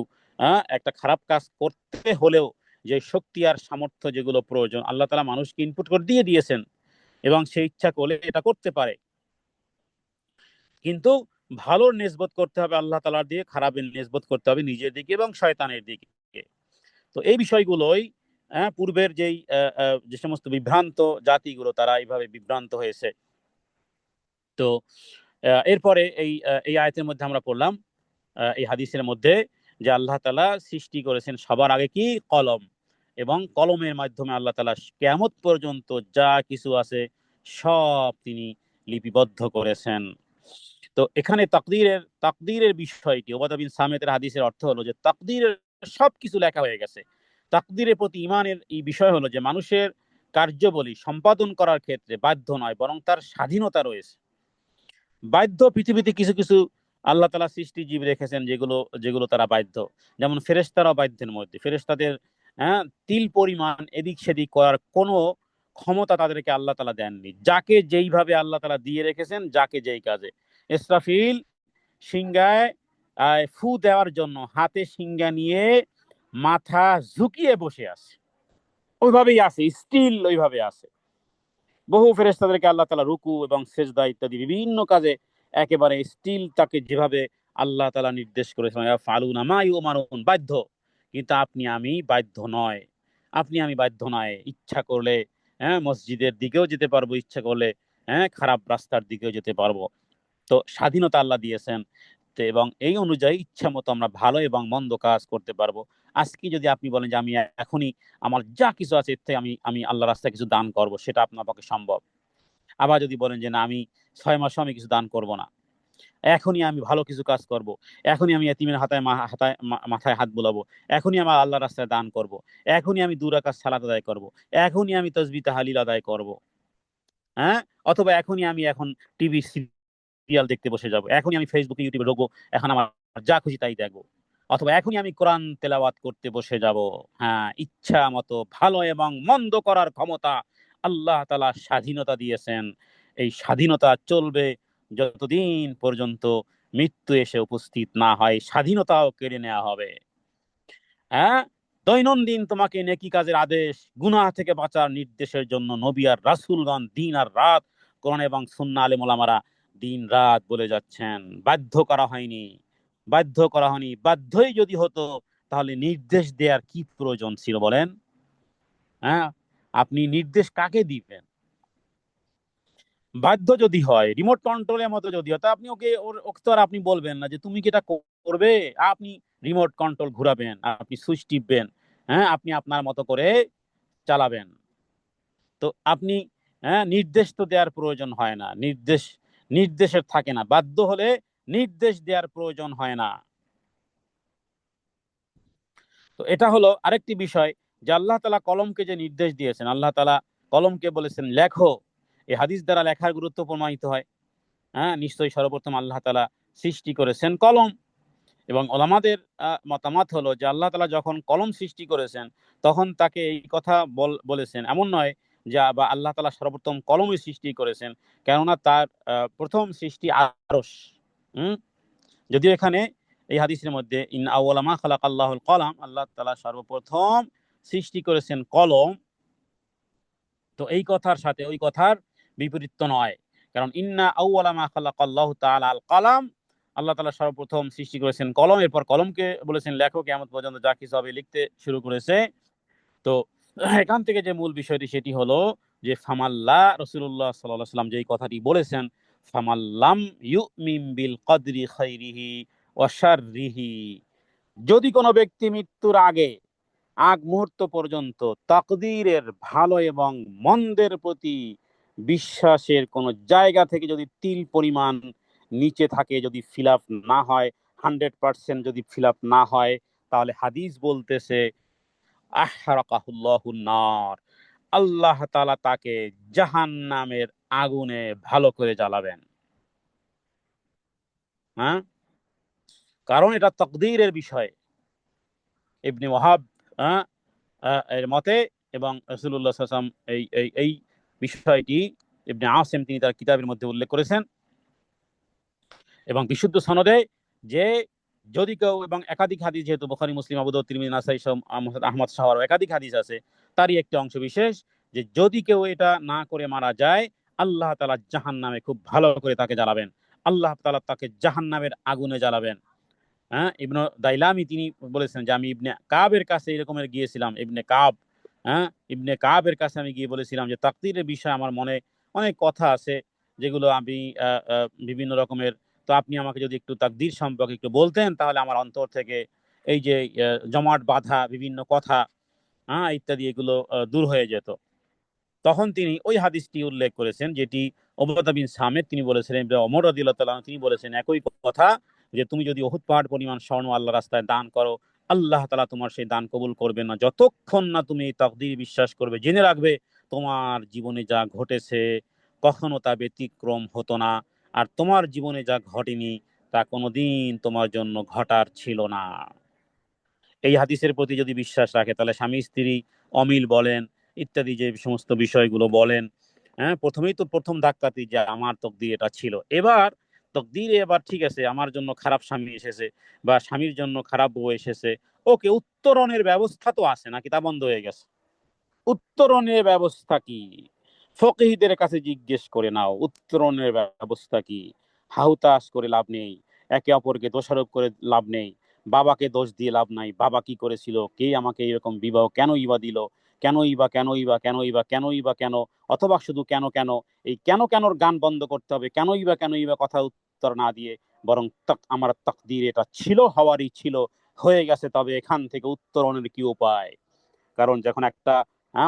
একটা খারাপ কাজ করতে হলেও যে শক্তি আর সামর্থ্য যেগুলো প্রয়োজন আল্লাহ তাআলা মানুষকে ইনপুট করে দিয়ে দিয়েছেন, এবং সে ইচ্ছা করলে এটা করতে পারে। কিন্তু ভালোর নিসবত করতে হবে আল্লাহ তাআলার দিকে, খারাপের নিসবত করতে হবে নিজের দিকে এবং শয়তানের দিকে। তো এই বিষয়গুলোই পূর্বের যে সমস্ত বিভ্রান্ত জাতিগুলো তারা এইভাবে বিভ্রান্ত হয়েছে। তো এরপরে এই আয়াতের মধ্যে আমরা পড়লাম, এই হাদিসের মধ্যে, যে আল্লাহ তাআলা সৃষ্টি করেছেন সবার আগে কি কলম, এবং কলমের মাধ্যমে আল্লাহ তাআলা কিয়ামত পর্যন্ত যা কিছু আছে সব তিনি লিপিবদ্ধ করেছেন। তো এখানে তাকদীরের বিষয়টি, ওবাদা বিন সামিতের হাদিসের অর্থ হলো যে তাকদীরের সবকিছু লেখা হয়ে গেছে। তাকদীরের প্রতি ঈমানের এই বিষয় হলো যে মানুষের কার্যাবলী সম্পাদন করার ক্ষেত্রে বাধ্য নয়, বরং তার স্বাধীনতা রয়েছে। বাধ্য পৃথিবীতে কিছু কিছু আল্লাহ তাআলা সৃষ্টি জীব রেখেছেন যেগুলো যেগুলো তারা বাধ্য, যেমন ফেরেশতারাও বাধ্যের মধ্যে। ফেরেশতাদের তিল পরিমাণ এদিক সেদিক করার কোনো ক্ষমতা তাদেরকে আল্লাহ তাআলা দেননি, যাকে যেইভাবে আল্লাহ তাআলা দিয়ে রেখেছেন, যাকে যেই কাজে। ইসরাফিল সিংহায় ফু দেওয়ার জন্য হাতে সিংহা নিয়ে মাথা ঝুঁকিয়ে বসে আছে, ওইভাবেই আছে, স্টিল ওইভাবে আছে। বহু ফেরেশতাদেরকে আল্লাহ তাআলা রুকু এবং সেজদা ইত্যাদি বিভিন্ন কাজে একেবারে স্টিল তাকে যেভাবে আল্লাহ তাআলা নির্দেশ করেছেন, ফালুনা মা ইউমারুন, বাধ্য। কিন্তু আপনি আমি বাধ্য নয়, ইচ্ছা করলে মসজিদের দিকেও যেতে পারবো, ইচ্ছা করলে খারাপ রাস্তার দিকেও যেতে পারবো। তো স্বাধীনতা আল্লাহ দিয়েছেন, তো এবং এই অনুযায়ী ইচ্ছা মতো আমরা ভালো এবং মন্দ কাজ করতে পারবো। আজকে যদি আপনি বলেন যে আমি এখনই আমার যা কিছু আছে এর থেকে আমি আমি আল্লাহ রাস্তায় কিছু দান করব, সেটা আপনার পক্ষে সম্ভব। আবার যদি বলেন যে না, আমি 6 মাস আমি কিছু দান করব না, এখনই আমি ভালো কিছু কাজ করব, এখনই আমি এতিমের মাথায় হাত বুলাবো, এখনই আমার আল্লাহ রাস্তায় দান করব, এখনই আমি 2 রাকাত সালাত আদায় করব, এখনই আমি তাসবিহ তাহলিল আদায় করব, হ্যাঁ, অথবা এখনই আমি এখন টিভি সিরিয়াল দেখতে বসে যাব, এখনই আমি ফেসবুকে ইউটিউবে ঢুকবো, এখন আমার যা খুশি তাই দেখবো, অথবা এখনই আমি কোরআন তেলাওয়াত করতে বসে যাব। হ্যাঁ, ইচ্ছা মতো ভালো এবং মন্দ করার ক্ষমতা আল্লাহ তাআলা স্বাধীনতা দিয়েছেন। এই স্বাধীনতা চলবে যতদিন পর্যন্ত মৃত্যু এসে উপস্থিত না হয়, স্বাধীনতাও কেড়ে নেওয়া হবে। হ্যাঁ, দৈনন্দিন তোমাকে নেকি কাজের আদেশ, গুনাহ থেকে বাঁচার নির্দেশের জন্য নবী আর রাসূলগণ দিন আর রাত কোরআন এবং সুন্নাহ আলেম ওলামারা দিন রাত বলে যাচ্ছেন। বাধ্য করা হয়নি। বাধ্যই যদি হতো তাহলে নির্দেশ দেওয়ার কি প্রয়োজন ছিল বলেন? হ্যাঁ, আপনি নির্দেশ কাকে দিবেন? বাধ্য যদি হয়, রিমোট কন্ট্রোলের মতো যদি হয়, তা আপনি ওকে তো আর আপনি বলবেন না যে তুমি কি এটা করবে। আপনি রিমোট কন্ট্রোল ঘুরাবেন, আপনি সুইচ টিপবেন, আপনি আপনার মতো করে চালাবেন। তো আপনি নির্দেশ তো দেওয়ার প্রয়োজন হয় না, নির্দেশের থাকে না। বাধ্য হলে নির্দেশ দেওয়ার প্রয়োজন হয় না। তো এটা হলো আরেকটি বিষয়, যে আল্লাহ তাআলা কলমকে যে নির্দেশ দিয়েছেন, আল্লাহ তাআলা কলমকে বলেছেন লেখো। এই হাদিস দ্বারা লেখার গুরুত্ব প্রমাণিত হয়। নিশ্চয়ই সর্বপ্রথম আল্লাহ তাআলা সৃষ্টি করেছেন কলম, এবং ওলামাদের মতামত হলো যে আল্লাহ তাআলা যখন কলম সৃষ্টি করেছেন তখন তাকে এই কথা বলেছেন এমন নয় যে বা আল্লাহ তাআলা সর্বপ্রথম কলমের সৃষ্টি করেছেন, কেননা তার প্রথম সৃষ্টি আরশ। হুম যদিও এখানে এই হাদিসের মধ্যে ইন আউওয়ালা মা খালাকাল্লাহুল কলাম, আল্লাহ তাআলা সর্বপ্রথম সৃষ্টি করেছেন কলম, তো এই কথার সাথে ওই কথার বিপরীত নয়। কারণ ইন্না আউওয়ালা মা খালাকাল্লাহু তাআলা আল কলাম, আল্লাহ তাআলা সর্বপ্রথম সৃষ্টি করেছেন কলম, এরপর কলমকে বলেছেন লেখো, কিয়ামত পর্যন্ত যা কিছু হবে লিখতে শুরু করেছে। তো এখান থেকে যে মূল বিষয়টি সেটি হলো যে ফামাল্লা, রাসূলুল্লাহ সাল্লাল্লাহু আলাইহি ওয়াসাল্লাম যেই কথাটি বলেছেন, ফামাল্লাম ইউমিন বিল কদরি খাইরিহি ওয়া শাররিহি, যদি কোনো ব্যক্তি মৃত্যুর আগ মুহূর্ত পর্যন্ত তাকদীরের ভালো এবং মন্দের প্রতি বিশ্বাসের কোন জায়গা থেকে যদি তিল পরিমাণ নিচে থাকে, যদি ফিল আপ না হয়, 100% যদি ফিল আপ না হয়, তাহলে হাদিস বলতেছে আহরাকাহুল্লাহুন নার, আল্লাহ তাআলা তাকে জাহান্নামের আগুনে ভালো করে জ্বালাবেন। হ্যাঁ, কারণ এটা তাকদীরের বিষয়। ইবনে ওয়াহাব এর মতে, এবং রাসূলুল্লাহ সাল্লাল্লাহু আলাইহি ওয়াসাল্লাম এই এই এই বিষয়টি ইবনে আসিম তিনি তার কিতাবের মধ্যে উল্লেখ করেছেন এবং বিশুদ্ধ সনদে, যে যদি কেউ, এবং একাধিক হাদিস, যেহেতু বুখারী, মুসলিম, আবু দাউদ, তিরমিজি, নাসাই, আহমদ সহ একাধিক হাদিস আছে, তারই একটি অংশ বিশেষ, যে যদি কেউ এটা না করে মারা যায়, আল্লাহ তাআলা জাহান্নামে খুব ভালো করে তাকে জ্বালাবেন, আল্লাহ তাআলা তাকে জাহান্নামের আগুনে জ্বালাবেন। হ্যাঁ, ইবনে দাইলামি তিনি বলেছেন যে আমি ইবনে কাবের কাছে এরকমের গিয়েছিলাম, ইবনে কাব, হ্যাঁ, ইবনে কাবের কাছে আমি গিয়ে বলেছিলাম যে তাকদীরের বিষয়ে আমার মনে অনেক কথা আছে, যেগুলো আমি বিভিন্ন রকমের, তো আপনি আমাকে যদি একটু তাকদীর সম্পর্কে একটু বলতেন, তাহলে আমার অন্তর থেকে এই যে জমাট বাঁধা বিভিন্ন কথা, হ্যাঁ, ইত্যাদি, এগুলো দূর হয়ে যেত। তখন তিনি ওই হাদিসটি উল্লেখ করেছেন, যেটি উবাদা বিন সামিত তিনি বলেছিলেন, ওমর রাদিয়াল্লাহু তাআলা তিনি বলেছেন একই কথা, যে তুমি যদি উহুদ পাহাড় পরিমাণ স্বর্ণ আল্লাহর রাস্তায় দান করো, আল্লাহ তাআলা তোমার সেই দান কবুল করবেন না যতক্ষণ না তুমি এই তাকদীর বিশ্বাস করবে, জেনে রাখবে তোমার জীবনে যা ঘটেছে কখনো তা ব্যতিক্রম হতো না, আর তোমার জীবনে যা ঘটেনি তা কোনোদিন তোমার জন্য ঘটার ছিল না। এই হাদিসের প্রতি যদি বিশ্বাস রাখে, তাহলে স্বামী স্ত্রী অমিল বলেন, ইত্যাদি যে সমস্ত বিষয়গুলো বলেন, হ্যাঁ, প্রথমেই তো প্রথম ধাক্কাতেই যে আমার তকদির এটা ছিল, এবার তকদিরে এবার ঠিক আছে, আমার জন্য খারাপ স্বামী এসেছে বা স্বামীর জন্য খারাপ বউ এসেছে, ওকে, উত্তরণের ব্যবস্থা তো আছে নাকি, তা বন্ধ হয়ে গেছে। উত্তরণের ব্যবস্থা কি? ফকিহদের কাছে জিজ্ঞেস করে নাও, উত্তরণের ব্যবস্থা কি? হাহুতাশ করে লাভ নেই, একে অপরকে দোষারোপ করে লাভ নেই, বাবাকে দোষ দিয়ে লাভ নাই, বাবা কি করেছিল, কে আমাকে এরকম বিবাহ কেনই বা দিল, কেনই বা কেনই বা কেনই বা কেনই বা কেন, অথবা শুধু কেন কেন, এই কেন কেনর গান বন্ধ করতে হবে, কেনই বা কথা উত্তর না দিয়ে, বরং আমার তাকদীর এটা ছিল, হওয়ারই ছিল, হয়ে গেছে, তবে এখান থেকে উত্তরণের কি উপায়? কারণ যখন একটা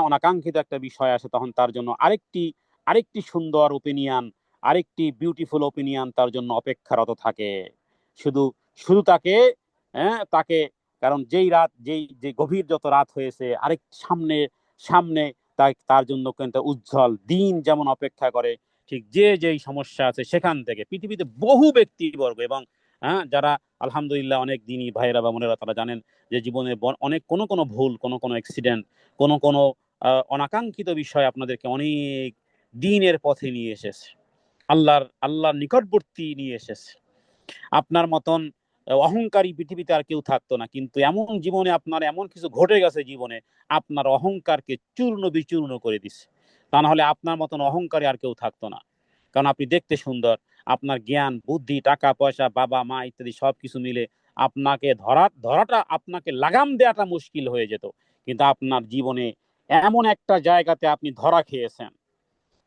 অনাকাঙ্ক্ষিত একটা বিষয় আসে, তখন তার জন্য আরেকটি আরেকটি সুন্দর ওপিনিয়ন, আরেকটি বিউটিফুল ওপিনিয়ন তার জন্য অপেক্ষারত থাকে। শুধু শুধু তাকে, তাকে, কারণ যেই রাত, যে গভীর যত রাত হয়েছে, আরেক সামনে সামনে তার জন্য কিন্তু উজ্জ্বল দিন যেমন অপেক্ষা করে, ঠিক যে যেই সমস্যা আছে সেখান থেকে পৃথিবীতে বহু ব্যক্তিবর্গ, এবং যারা আলহামদুলিল্লাহ অনেক দিনই ভাইয়েরা বা বোনেরা, তারা জানেন যে জীবনে অনেক কোনো কোনো ভুল, কোনো কোনো অ্যাক্সিডেন্ট, কোনো কোনো অনাকাঙ্ক্ষিত বিষয় আপনাদেরকে অনেক দিনের পথে নিয়ে এসেছে, আল্লাহর নিকটবর্তী নিয়ে এসেছে। আপনার মতন অহংকারী পৃথিবীতে আর কেউ থাকতো না, কিন্তু এমন জীবনে আপনার এমন কিছু ঘটে গেছে জীবনে, আপনার অহংকারকে চূর্ণ বিচূর্ণ করে দিচ্ছে। তা না হলে আপনার মতন অহংকারী আর কেউ থাকতো না। কারণ আপনি দেখতে সুন্দর, আপনার জ্ঞান, বুদ্ধি, টাকা পয়সা, বাবা মা ইত্যাদি সবকিছু মিলে আপনাকে ধরাটা, আপনাকে লাগাম দেওয়াটা মুশকিল হয়ে যেত। কিন্তু আপনার জীবনে এমন একটা জায়গাতে আপনি ধরা খেয়েছেন,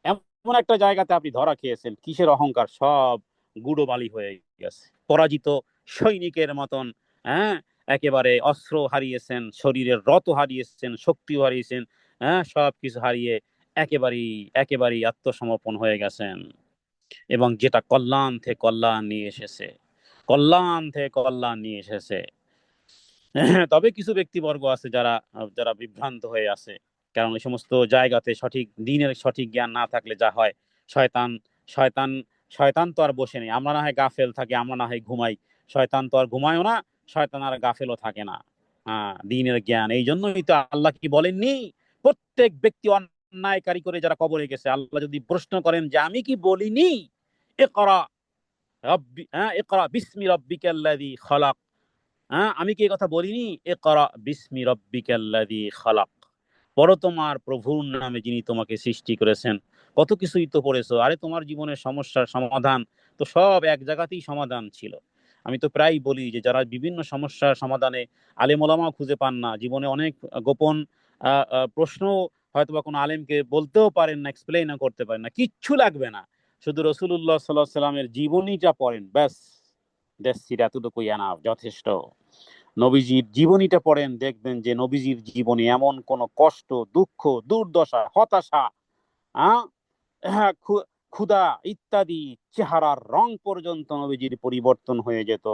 এমন একটা জায়গাতে আপনি ধরা খেয়েছেন, কিসের অহংকার, সব গুঁড়ো বালি হয়ে গেছে। পরাজিত সৈনিকের মতন, হ্যাঁ, একেবারে অস্ত্র হারিয়েছেন, শরীরের রত হারিয়েছেন, শক্তিও হারিয়েছেন, হ্যাঁ, সব কিছু হারিয়ে একেবারেই একেবারেই আত্মসমর্পণ হয়ে গেছেন, এবং যেটা কল্যাণ থেকে কল্যাণ নিয়ে এসেছে, কল্যাণ থেকে কল্যাণ নিয়ে এসেছে। তবে কিছু ব্যক্তিবর্গ আছে যারা যারা বিভ্রান্ত হয়ে আছে, কারণ এই সমস্ত জায়গাতে সঠিক দিনের সঠিক জ্ঞান না থাকলে যা হয়, শয়তান শয়তান শয়তান তো আর বসে নেই, আমরা না হয় গাফেল থাকি, আমরা না হয় ঘুমাই, শয়তান তো আর ঘুমায়ও না, শয়তান আর গাফেলও থাকে না। দিনের জ্ঞান, এই জন্যই তো আল্লাহ কি বলেননি, প্রত্যেক ব্যক্তি অন্যায়কারী করে যারা কবরে গেছে, আল্লাহ যদি প্রশ্ন করেন যে আমি কি বলিনি, ইকরা ইকরা বিসমি রাব্বিকাল্লাযী খালাক, আমি কি এই কথা বলিনি, ইকরা বিসমি রাব্বিকাল্লাযী খালাক, পড়ো তোমার প্রভুর নামে যিনি তোমাকে সৃষ্টি করেছেন। কত কিছুই তো পড়েছো, আরে তোমার জীবনের সমস্যার সমাধান তো সব এক জায়গাতেই সমাধান ছিল। আমি তো প্রায় বলি যে যারা বিভিন্ন সমস্যার সমাধানে আলেম ওলামাও খুঁজে পান না, জীবনে অনেক গোপন প্রশ্ন হয়তোবা কোনো আলেমকে বলতেও পারেন না, এক্সপ্লেইনও করতে পারেন না, কিচ্ছু লাগবে না, শুধু রাসূলুল্লাহ সাল্লাল্লাহু আলাইহি সাল্লামের জীবনীটা পড়েন, ব্যাস, এতটুকুই এনাফ, যথেষ্ট। নবীজির জীবনীটা পড়েন, দেখবেন যে নবীজির জীবনে এমন কোন কষ্ট, দুঃখ, দুর্দশা, হতাশা, আহ ক্ষুধা ইত্যাদি, চেহারার রং পর্যন্ত নবীজির পরিবর্তন হয়ে যেত।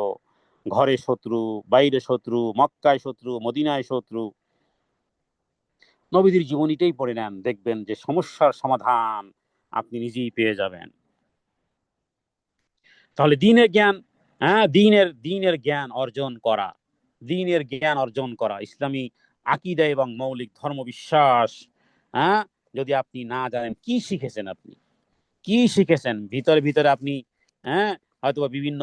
ঘরে শত্রু, বাইরে শত্রু, মক্কায় শত্রু, মদিনায় শত্রু, নবীজির জীবনীটাই পড়ে নেন, দেখবেন যে সমস্যার সমাধান আপনি নিজেই পেয়ে যাবেন। তাহলে দিনের জ্ঞান, দিনের জ্ঞান অর্জন করা, ইসলামী আকীদা এবং মৌলিক ধর্ম বিশ্বাস, হ্যাঁ যদি আপনি না জানেন কি শিখেছেন, আপনি কি শিখেছেন ভিতরে ভিতরে আপনি, হ্যাঁ, হয়তো বিভিন্ন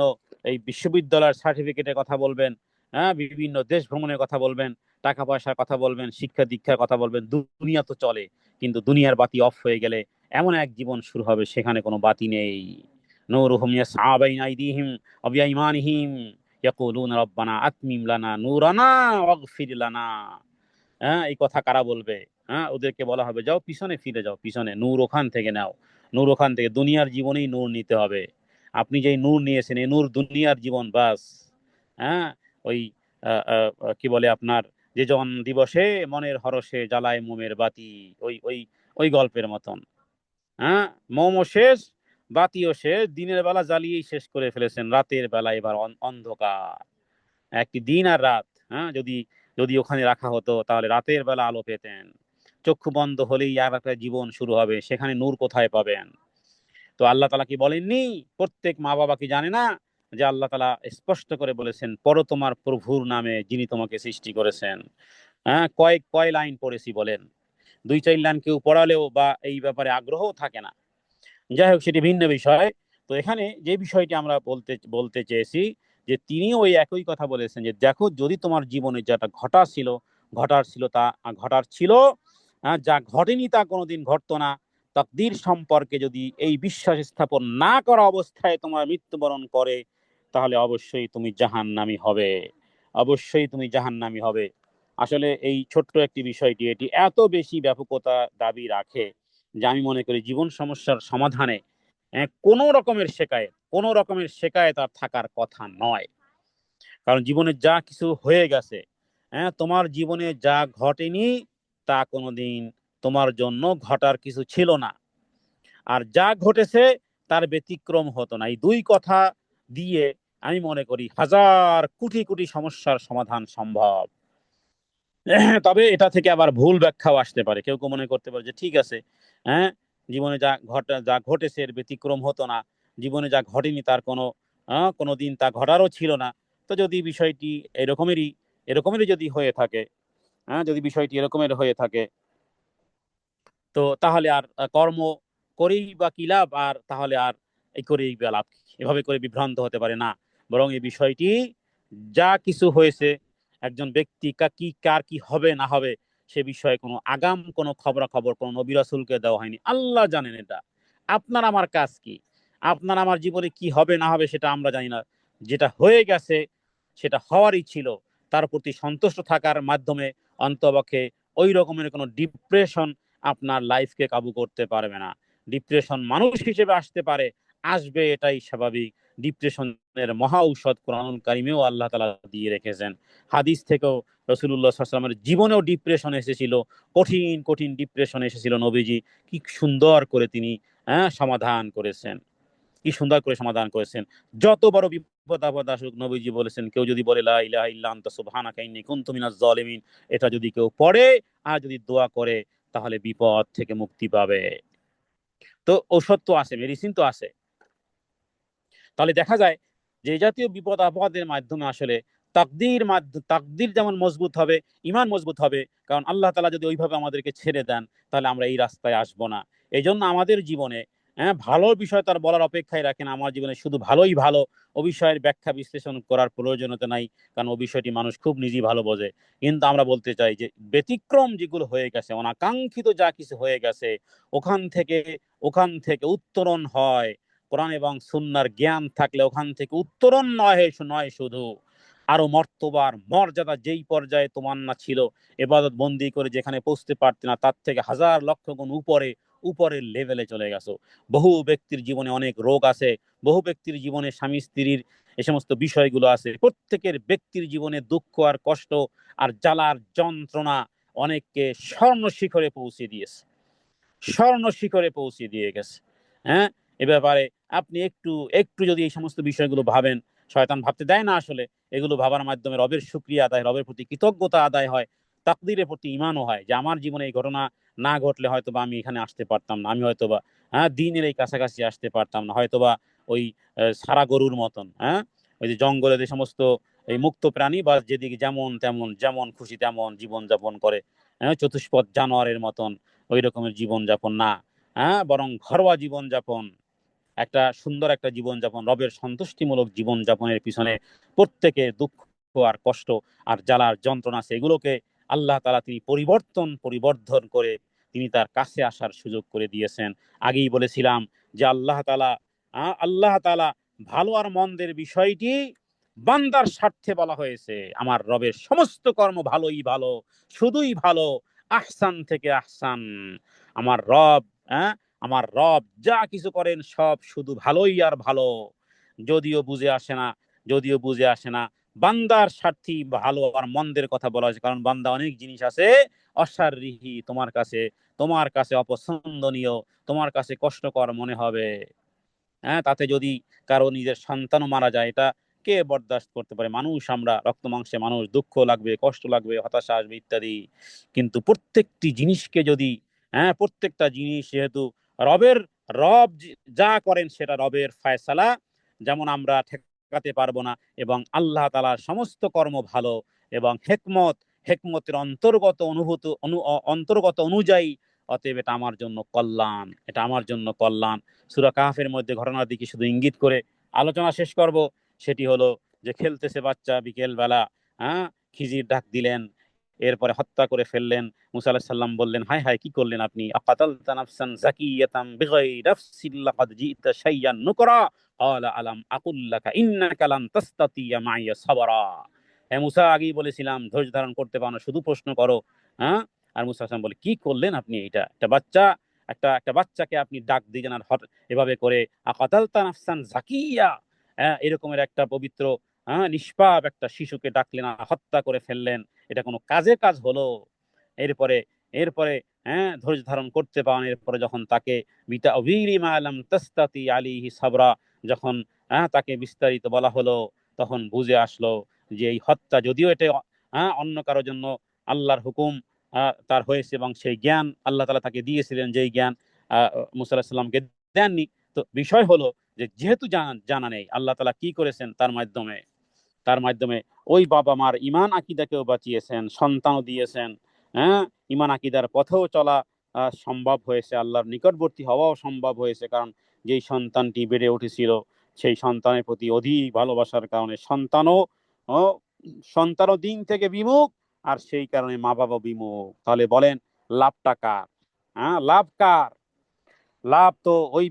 এই বিশ্ববিদ্যালয়ের সার্টিফিকেটের কথা বলবেন, হ্যাঁ, বিভিন্ন দেশ ভ্রমণের কথা বলবেন, টাকা পয়সার কথা বলবেন, শিক্ষা দীক্ষার কথা বলবেন, দুনিয়া তো চলে, কিন্তু দুনিয়ার বাতি অফ হয়ে গেলে এমন এক জীবন শুরু হবে সেখানে কোনো বাতি নেই। নূরুহুম ইয়াসআ বাইনা আইদিহিম ওয়া বিআইমানিহিম ইয়াকুলুনা রব্বানা আতমিম লানা নূরানা ওয়াগফির লানা। হ্যাঁ, এই কথা কারা বলবে? হ্যাঁ, ওদেরকে বলা হবে যাও পিছনে ফিরে যাও, পিছনে নূর ওখান থেকে নাও, নূর ওখান থেকে, দুনিয়ার জীবনেই নূর নিতে হবে। আপনি যেই নূর নিয়েছেন এই নূর দুনিয়ার জীবন বাস। হ্যাঁ, ওই কি বলে আপনার, যে জন দিবসে মনের হরষে জ্বালায় মোমের বাতি, ওই ওই ওই গল্পের মতন। হ্যাঁ, মোমও শেষ, বাতিও শেষ, দিনের বেলা জ্বালিয়েই শেষ করে ফেলেছেন, রাতের বেলা এবার অন্ধকার। একটি দিন আর রাত, হ্যাঁ, যদি যদি ওখানে রাখা হতো তাহলে রাতের বেলা আলো পেতেন, চক্ষু বন্ধ হলেই আর একটা জীবন শুরু হবে, সেখানে নূর কোথায় পাবেন? তো আল্লাহ তালা কি বলেননি? প্রত্যেক মা বাবা কি জানে না যে আল্লাহ তালা স্পষ্ট করে বলেছেন, পড়ো তোমার প্রভুর নামে যিনি তোমাকে সৃষ্টি করেছেন। হ্যাঁ, কয়েক কয় লাইন পড়েছি বলেন? 2-4 লাইন কেউ পড়ালেও বা এই ব্যাপারে আগ্রহ থাকে না। যাই হোক, সেটি ভিন্ন বিষয়। তো এখানে যে বিষয়টি আমরা বলতে বলতে চেয়েছি, যে তিনি ওই একই কথা বলেছেন যে দেখো, যদি তোমার জীবনে যেটা ঘটার ছিল তা ঘটার ছিল, যা ঘটেনি তা কোনোদিন ঘটতো না, তাকদীর সম্পর্কে যদি এই বিশ্বাস স্থাপন না করা অবস্থায় তোমার মৃত্যুবরণ করে, তাহলে অবশ্যই তুমি জাহান্নামী হবে, অবশ্যই তুমি জাহান্নামী হবে। আসলে এই ছোট্ট একটি বিষয়টি এটি এত বেশি ব্যাপকতা দাবি রাখে যে আমি মনে করি জীবন সমস্যার সমাধানে কোনো রকমের শেখায়ত আর থাকার কথা নয়। কারণ জীবনে যা কিছু হয়ে গেছে, হ্যাঁ, তোমার জীবনে যা ঘটেনি তা কোনোদিন তোমার জন্য ঘটার কিছু ছিল না, আর যা ঘটেছে তার ব্যতিক্রম হতো না। এই দুই কথা দিয়ে আমি মনে করি হাজার কোটি কোটি সমস্যার সমাধান সম্ভব। তবে এটা থেকে আবার ভুল ব্যাখ্যাও আসতে পারে, কেউ কেউ মনে করতে পারে যে ঠিক আছে, হ্যাঁ, জীবনে যা ঘটেছে এর ব্যতিক্রম হতো না, জীবনে যা ঘটেনি তার কোনো দিন তা ঘটারও ছিল না। তো যদি বিষয়টি এরকমেরই এরকমেরই যদি হয়ে থাকে, হ্যাঁ, যদি বিষয়টি এরকমের হয়ে থাকে, তো তাহলে আর কর্ম করেই বা কি লাভ, আর তাহলে আর এই করেই বা লাভ কি? এভাবে করে বিভ্রান্ত হতে পারে না, বরং এই বিষয়টি যা কিছু হয়েছে, একজন ব্যক্তি কার কি হবে না হবে সে বিষয়ে কোনো আগাম কোনো খবরাখবর কোনো নবী রাসূলকে দেওয়া হয়নি। আল্লাহ জানেন এটা। আপনার আমার কাজ কি? আপনার আমার জীবনে কি হবে না হবে সেটা আমরা জানি না। যেটা হয়ে গেছে সেটা হওয়ারই ছিল, তার প্রতি সন্তুষ্ট থাকার মাধ্যমে অন্তপক্ষে ওই রকমের কোনো ডিপ্রেশন আপনার লাইফকে কাবু করতে পারবে না। ডিপ্রেশন মানুষ হিসেবে আসতে পারে, আসবে, এটাই স্বাভাবিক। ডিপ্রেশনের মহা ঔষধ কোরআনুল কারিমেও আল্লাহ তাআলা দিয়ে রেখেছেন। হাদিস থেকেও রাসূলুল্লাহ সাল্লাল্লাহু আলাইহি ওয়াসাল্লামের জীবনেও ডিপ্রেশন এসেছিল, কঠিন কঠিন ডিপ্রেশন এসেছিল, নবীজি কি সুন্দর করে তিনি, হ্যাঁ, সমাধান করেছেন, কি সুন্দর করে সমাধান করেছেন। যত বড় বিপদ আপদ আসুক নবীজি বলেছেন, কেউ যদি বলে লা ইলাহা ইল্লা আনতা সুবহানাকা ইন্নী কুনতু মিনাজ জালিমিন, এটা যদি কেউ পড়ে আর যদি দোয়া করে তাহলে বিপদ থেকে মুক্তি পাবে। তো ঔষধ তো আছে, মেডিসিন তো আছে। তাহলে দেখা যায় যে এই জাতীয় বিপদ আপদের মাধ্যমে আসলে তাকদীর যেমন মজবুত হবে, ইমান মজবুত হবে। কারণ আল্লাহ তাআলা যদি ওইভাবে আমাদেরকে ছেড়ে দেন তাহলে আমরা এই রাস্তায় আসবো না। এই জন্য আমাদের জীবনে, হ্যাঁ, ভালো বিষয় তার বলার অপেক্ষায় রাখেন, আমার জীবনে শুধু ভালোই ভালো, ও বিষয়ের ব্যাখ্যা বিশ্লেষণ করার প্রয়োজনীয়তা নাই, কারণ ও বিষয়টি মানুষ খুব নিজেই ভালো বোঝে। কিন্তু আমরা বলতে চাই যে ব্যতিক্রম যেগুলো হয়ে গেছে, অনাকাঙ্ক্ষিত যা কিছু হয়ে গেছে, ওখান থেকে ওখান থেকে উত্তরণ হয়। কোরআন এবং সুন্নাহর জ্ঞান থাকলে ওখান থেকে উত্তরণ নয় শুধু, আরো মর্তবার মর্যাদা যেই পর্যায়ে তোমার না ছিল, ইবাদত বন্দি করে যেখানে পৌঁছতে পারতে না, তার থেকে হাজার লক্ষ গুণ উপরের লেভেলে চলে গেছো। বহু ব্যক্তির জীবনে অনেক রোগ আছে, বহু ব্যক্তির জীবনে স্বামী স্ত্রীর এ সমস্ত বিষয়গুলো আছে, প্রত্যেকের ব্যক্তির জীবনে দুঃখ আর কষ্ট আর জ্বালার যন্ত্রণা অনেককে স্বর্ণ শিখরে পৌঁছে দিয়ে গেছে। হ্যাঁ, এ ব্যাপারে আপনি একটু একটু যদি এই সমস্ত বিষয়গুলো ভাবেন, শয়তান ভাবতে দেয় না আসলে, এগুলো ভাবার মাধ্যমে রবের শুকরিয়া আদায়, রবের প্রতি কৃতজ্ঞতা আদায় হয়, তাকদীরের প্রতি ঈমানও হয়, যে আমার জীবনে এই ঘটনা না ঘটলে হয়তোবা আমি এখানে আসতে পারতাম না, আমি হয়তোবা, হ্যাঁ, দিনের এই কাছাকাছি আসতে পারতাম না, হয়তোবা ওই সারা গরুর মতন, হ্যাঁ, ওই যে জঙ্গলে যে সমস্ত এই মুক্ত প্রাণী বা যেদিকে যেমন তেমন যেমন খুশি তেমন জীবন যাপন করে, চতুষ্পদ জানোয়ারের মতন ওই রকমের জীবনযাপন না, বরং ঘরোয়া জীবনযাপন, একটা সুন্দর একটা জীবনযাপন, রবের সন্তুষ্টিমূলক জীবনযাপনের পিছনে প্রত্যেকে দুঃখ আর কষ্ট আর জ্বালার যন্ত্রণা আছে, এগুলোকে আল্লাহ তাআলা তিনি পরিবর্ধন করে তিনি তার কাছে আসার সুযোগ করে দিয়েছেন। আগেই বলেছিলাম যে আল্লাহ তাআলা ভালো আর মন্দের বিষয়টি বান্দার স্বার্থে বলা হয়েছে। আমার রবের সমস্ত কর্ম ভালোই ভালো, শুধুই ভালো, আহসান থেকে আহসান। আমার রব, হ্যাঁ, আমার রব যা কিছু করেন সব শুধু ভালোই আর ভালো। যদিও বুঝে আসে না, যদিও বুঝে আসে না, বান্দার স্বার্থে ভালো আর মন্দের কথা বলা হয়েছে, কারণ বান্দা অনেক জিনিস আছে অশাররিহি, তোমার কাছে অপছন্দনীয়, তোমার কাছে কষ্টকর মনে হবে। তাতে যদি কারো নিজের সন্তানও মারা যায়, এটা কে বরদাস্ত করতে পারে? মানুষ, আমরা রক্ত মাংসে মানুষ, দুঃখ লাগবে, কষ্ট লাগবে, হতাশা আসবে ইত্যাদি। কিন্তু প্রত্যেকটি জিনিসকে যদি, প্রত্যেকটা জিনিস যেহেতু রবের, যা করেন সেটা রবের ফায়সালা, যেমন আমরা ঠেকাতে পারবো না, এবং আল্লাহ তাআলার সমস্ত কর্ম ভালো এবং হেকমতের অন্তর্গত অনুযায়ী, অতএব এটা আমার জন্য কল্যাণ, এটা আমার জন্য কল্যাণ। সূরা কাহফের মধ্যে ঘটনার দিকে শুধু ইঙ্গিত করে আলোচনা শেষ করব। সেটি হলো যে খেলতেছে বাচ্চা, বিকেল বেলা, হ্যাঁ, খিজির ডাক দিলেন, এরপরে হত্যা করে ফেললেন। মুসা আলাইহিস সালাম বললেন, হায় হায়, কি করলেন আপনি? আকাতালতা নাফসান যাকিয়াতাম বিগাইরি নাফসিন লাকাদ জিতা শাইয়ান নুকরা ক্বালা আলাম আকুল লাকা ইন্নাকা লান তাসতাতিয়া মাইয়া সাবরা। হ্যাঁ মুসা, আগেই বলেছিলাম ধৈর্য ধারণ করতে পারো না, শুধু প্রশ্ন করো। হ্যাঁ, আর মুসা আলাইহিস সালাম বলে, কি করলেন আপনি? এটা একটা বাচ্চা, একটা বাচ্চাকে আপনি ডাক দিলেন, আর এভাবে করে আকাতালতা নাফসান জাকিয়া, এরকমের একটা পবিত্র, নিষ্পাপ একটা শিশুকে ডাকলেন আর হত্যা করে ফেললেন, এটা কোনো কাজ হলো? এরপরে এরপরে ধৈর্য ধারণ করতে পারেন, এরপরে যখন তাকে বিতা অবিরি মা লাম তাস্তাতি আলাইহি সাবরা, যখন তাকে বিস্তারিত বলা হলো, তখন বুঝে আসলো যে এই হত্যা, যদিও এটা অন্য কারোর জন্য আল্লাহর হুকুম তার হয়েছে, এবং সেই জ্ঞান আল্লাহ তাআলা তাকে দিয়েছিলেন, যেই জ্ঞান মুসা আলাইহিস সালামকে দেননি। তো বিষয় হলো যে যেহেতু জানা নেই, আল্লাহ তাআলা কি করেছেন তার মাধ্যমে ওই বাবা মার ইমান আকিদাকেও বাঁচিয়েছেন, সন্তানও দিয়েছেন। ইমান আকিদার পথেও চলা সম্ভব হয়েছে, আল্লাহর নিকটবর্তী হওয়াও সম্ভব হয়েছে, কারণ যেই সন্তানটি বেড়ে উঠেছিল সেই সন্তানের প্রতি অধিক ভালোবাসার কারণে সন্তানও দিন থেকে বিমুখ, আর সেই কারণে মা বাবা বিমুখ। তাহলে বলেন, লাভটা কার? লাভ কার? লাভ তো ওই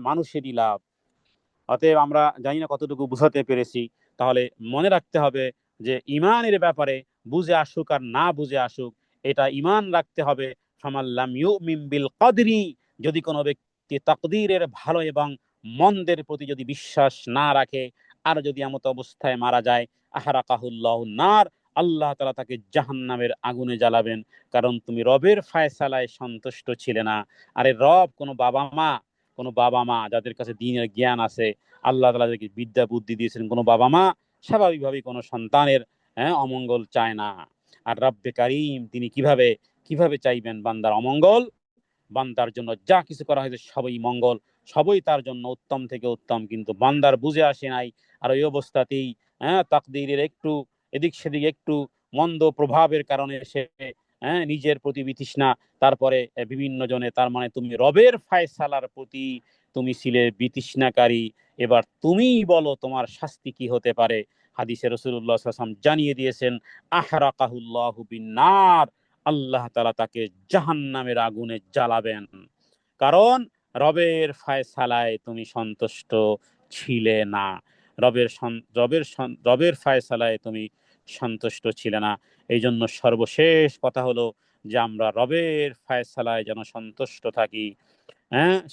মানুষেরই লাভ। অতএব আমরা জানি না কতটুকু বুঝাতে পেরেছি। তাহলে মনে রাখতে হবে যে ইমানের ব্যাপারে বুঝে আসুক আর না বুঝে আসুক, এটা ইমান রাখতে হবে। ফামাল্লাম ইউমিন বিল কদরি, যদি কোনো ব্যক্তি তাকদীরের ভালো এবং মন্দের প্রতি যদি বিশ্বাস না রাখে, আর যদি এমত অবস্থায় মারা যায়, আহরাকাহুল্লাহুন নার, আল্লাহ তাআলা তাকে জাহান্নামের আগুনে জ্বালাবেন। কারণ তুমি রবের ফায়সালায় সন্তুষ্ট ছিলে না। আরে রব কোনো বাবা মা যাদের কাছে দ্বীনের জ্ঞান আছে, আল্লাহ তাআলা যাদেরকে বিদ্যা বুদ্ধি দিয়েছেন, কোনো বাবা মা স্বাভাবিকভাবেই কোনো সন্তানের অমঙ্গল চায় না। আর রব্বে কারীম তিনি কিভাবে চাইবেন বান্দার অমঙ্গল? বান্দার জন্য যা কিছু করা হয়েছে সবই মঙ্গল, সবই তার জন্য উত্তম থেকে উত্তম, কিন্তু বান্দার বুঝে আসে নাই। আর ওই অবস্থাতেই তাকদীরের একটু এদিক সেদিক, একটু মন্দ প্রভাবের কারণে সে নিজের প্রতি বিতৃষ্ণা, তারপরে বিভিন্ন জনে, তার মানে তুমি রবের ফায়সালার প্রতি তুমি ছিলে বিতৃষ্ণাকারী। এবার তুমিই বলো তোমার শাস্তি কি হতে পারে? হাদিসে রাসূলুল্লাহ সাল্লাল্লাহু আলাইহি ওয়াসাল্লাম জানিয়ে দিয়েছেন, আহরাকাহুল্লাহু বিন্নার, আল্লাহ তাআলা তাকে জাহান্নামের আগুনে জ্বালাবেন। কারণ রবের ফায়সালায় তুমি সন্তুষ্ট ছিলে না। রবের ফায়সালায় তুমি সন্তুষ্ট ছিলে না। এই জন্য সর্বশেষ কথা হলো যে আমরা রবের ফায়সালায় যেন সন্তুষ্ট থাকি।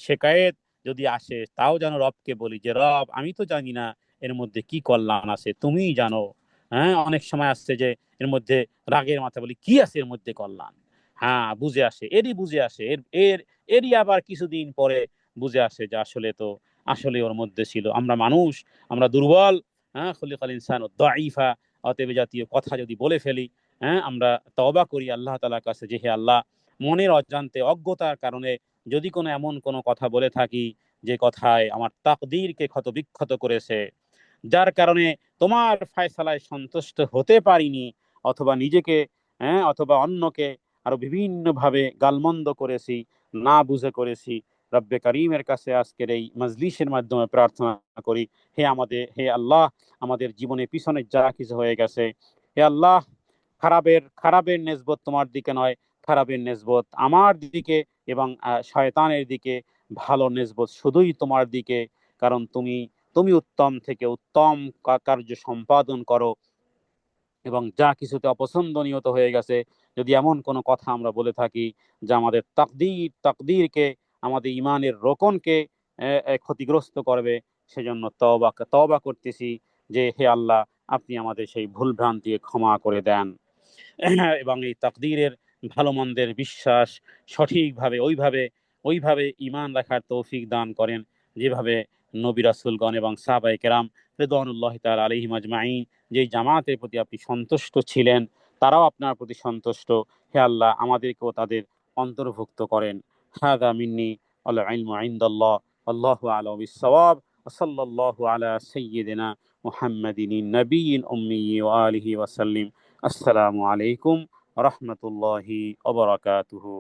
শেকায়েত যদি আসে, তাও যেন রবকে বলি যে রব, আমি তো জানি না এর মধ্যে কি কল্যাণ আছে, তুমিই জানো। অনেক সময় আসছে যে এর মধ্যে রাগের মাথা বলি, কি আছে এর মধ্যে কল্যাণ? বুঝে আসে এরই আবার কিছুদিন পরে বুঝে আসে যে আসলে ওর মধ্যে ছিল। আমরা মানুষ, আমরা দুর্বল, খুলিকাল ইনসানু দাঈফা। অতএব জাতীয় কথা যদি বলে ফেলি, আমরা তওবা করি আল্লাহ তাআলার কাছে যে হে আল্লাহ, মনের অজান্তে, অজ্ঞতার কারণে যদি এমন কোনো কথা বলে থাকি যে কথায় আমার তাকদীরকে ক্ষতবিক্ষত করেছে, যার কারণে তোমার ফায়সালায় সন্তুষ্ট হতে পারিনি, অথবা নিজেকে, অথবা অন্যকে আরো বিভিন্নভাবে গালমন্দ করেছি, না বুঝে করেছি, রব্বে করিমের কাছে আজকের এই মজলিসের মাধ্যমে প্রার্থনা করি, হে আল্লাহ, আমাদের জীবনের পিছনে যা কিছু হয়ে গেছে, হে আল্লাহ, খারাপের নেসবত তোমার দিকে নয়, খারাপের নেসবত আমার দিকে, এবং শয়তানের দিকে, ভালো নেসবত শুধুই তোমার দিকে। কারণ তুমি উত্তম থেকে উত্তম কার্য সম্পাদন করো, এবং যা কিছুতে অপছন্দনীয়ত হয়ে গেছে, যদি এমন কোনো কথা আমরা বলে থাকি যা আমাদের তাকদীরকে, আমাদের ইমানের রোকনকে ক্ষতিগ্রস্ত করবে, সেজন্য তওবা করতেছি যে হে আল্লাহ, আপনি আমাদের সেই ভুল ভ্রান্তিকে ক্ষমা করে দেন, এবং এই তাকদীরের ভালো মন্দের বিশ্বাস সঠিকভাবে ওইভাবে ঈমান রাখার তৌফিক দান করেন, যেভাবে নবী রাসূলগণ এবং সাহাবায়ে কেরাম রিদওয়ানুল্লাহি তাআলা আলাইহিম আজমাইন যেই জামাতের প্রতি আপনি সন্তুষ্ট ছিলেন, তারাও আপনার প্রতি সন্তুষ্ট। হে আল্লাহ, আমাদেরকেও তাদের অন্তর্ভুক্ত করেন। হাযা মিন্নি আল ইলমু ইনদাল্লাহ, আল্লাহু আ'লামু বিস-সাওয়াব, ওয়া সাল্লাল্লাহু আলা সাইয়্যিদিনা মুহাম্মাদিন নবিয়্যিল উম্মি ওয়া আলিহি ওয়া সাল্লিম। আসসালামু আলাইকুম রহমতুল্লাহি ওয়া বারাকাতুহু।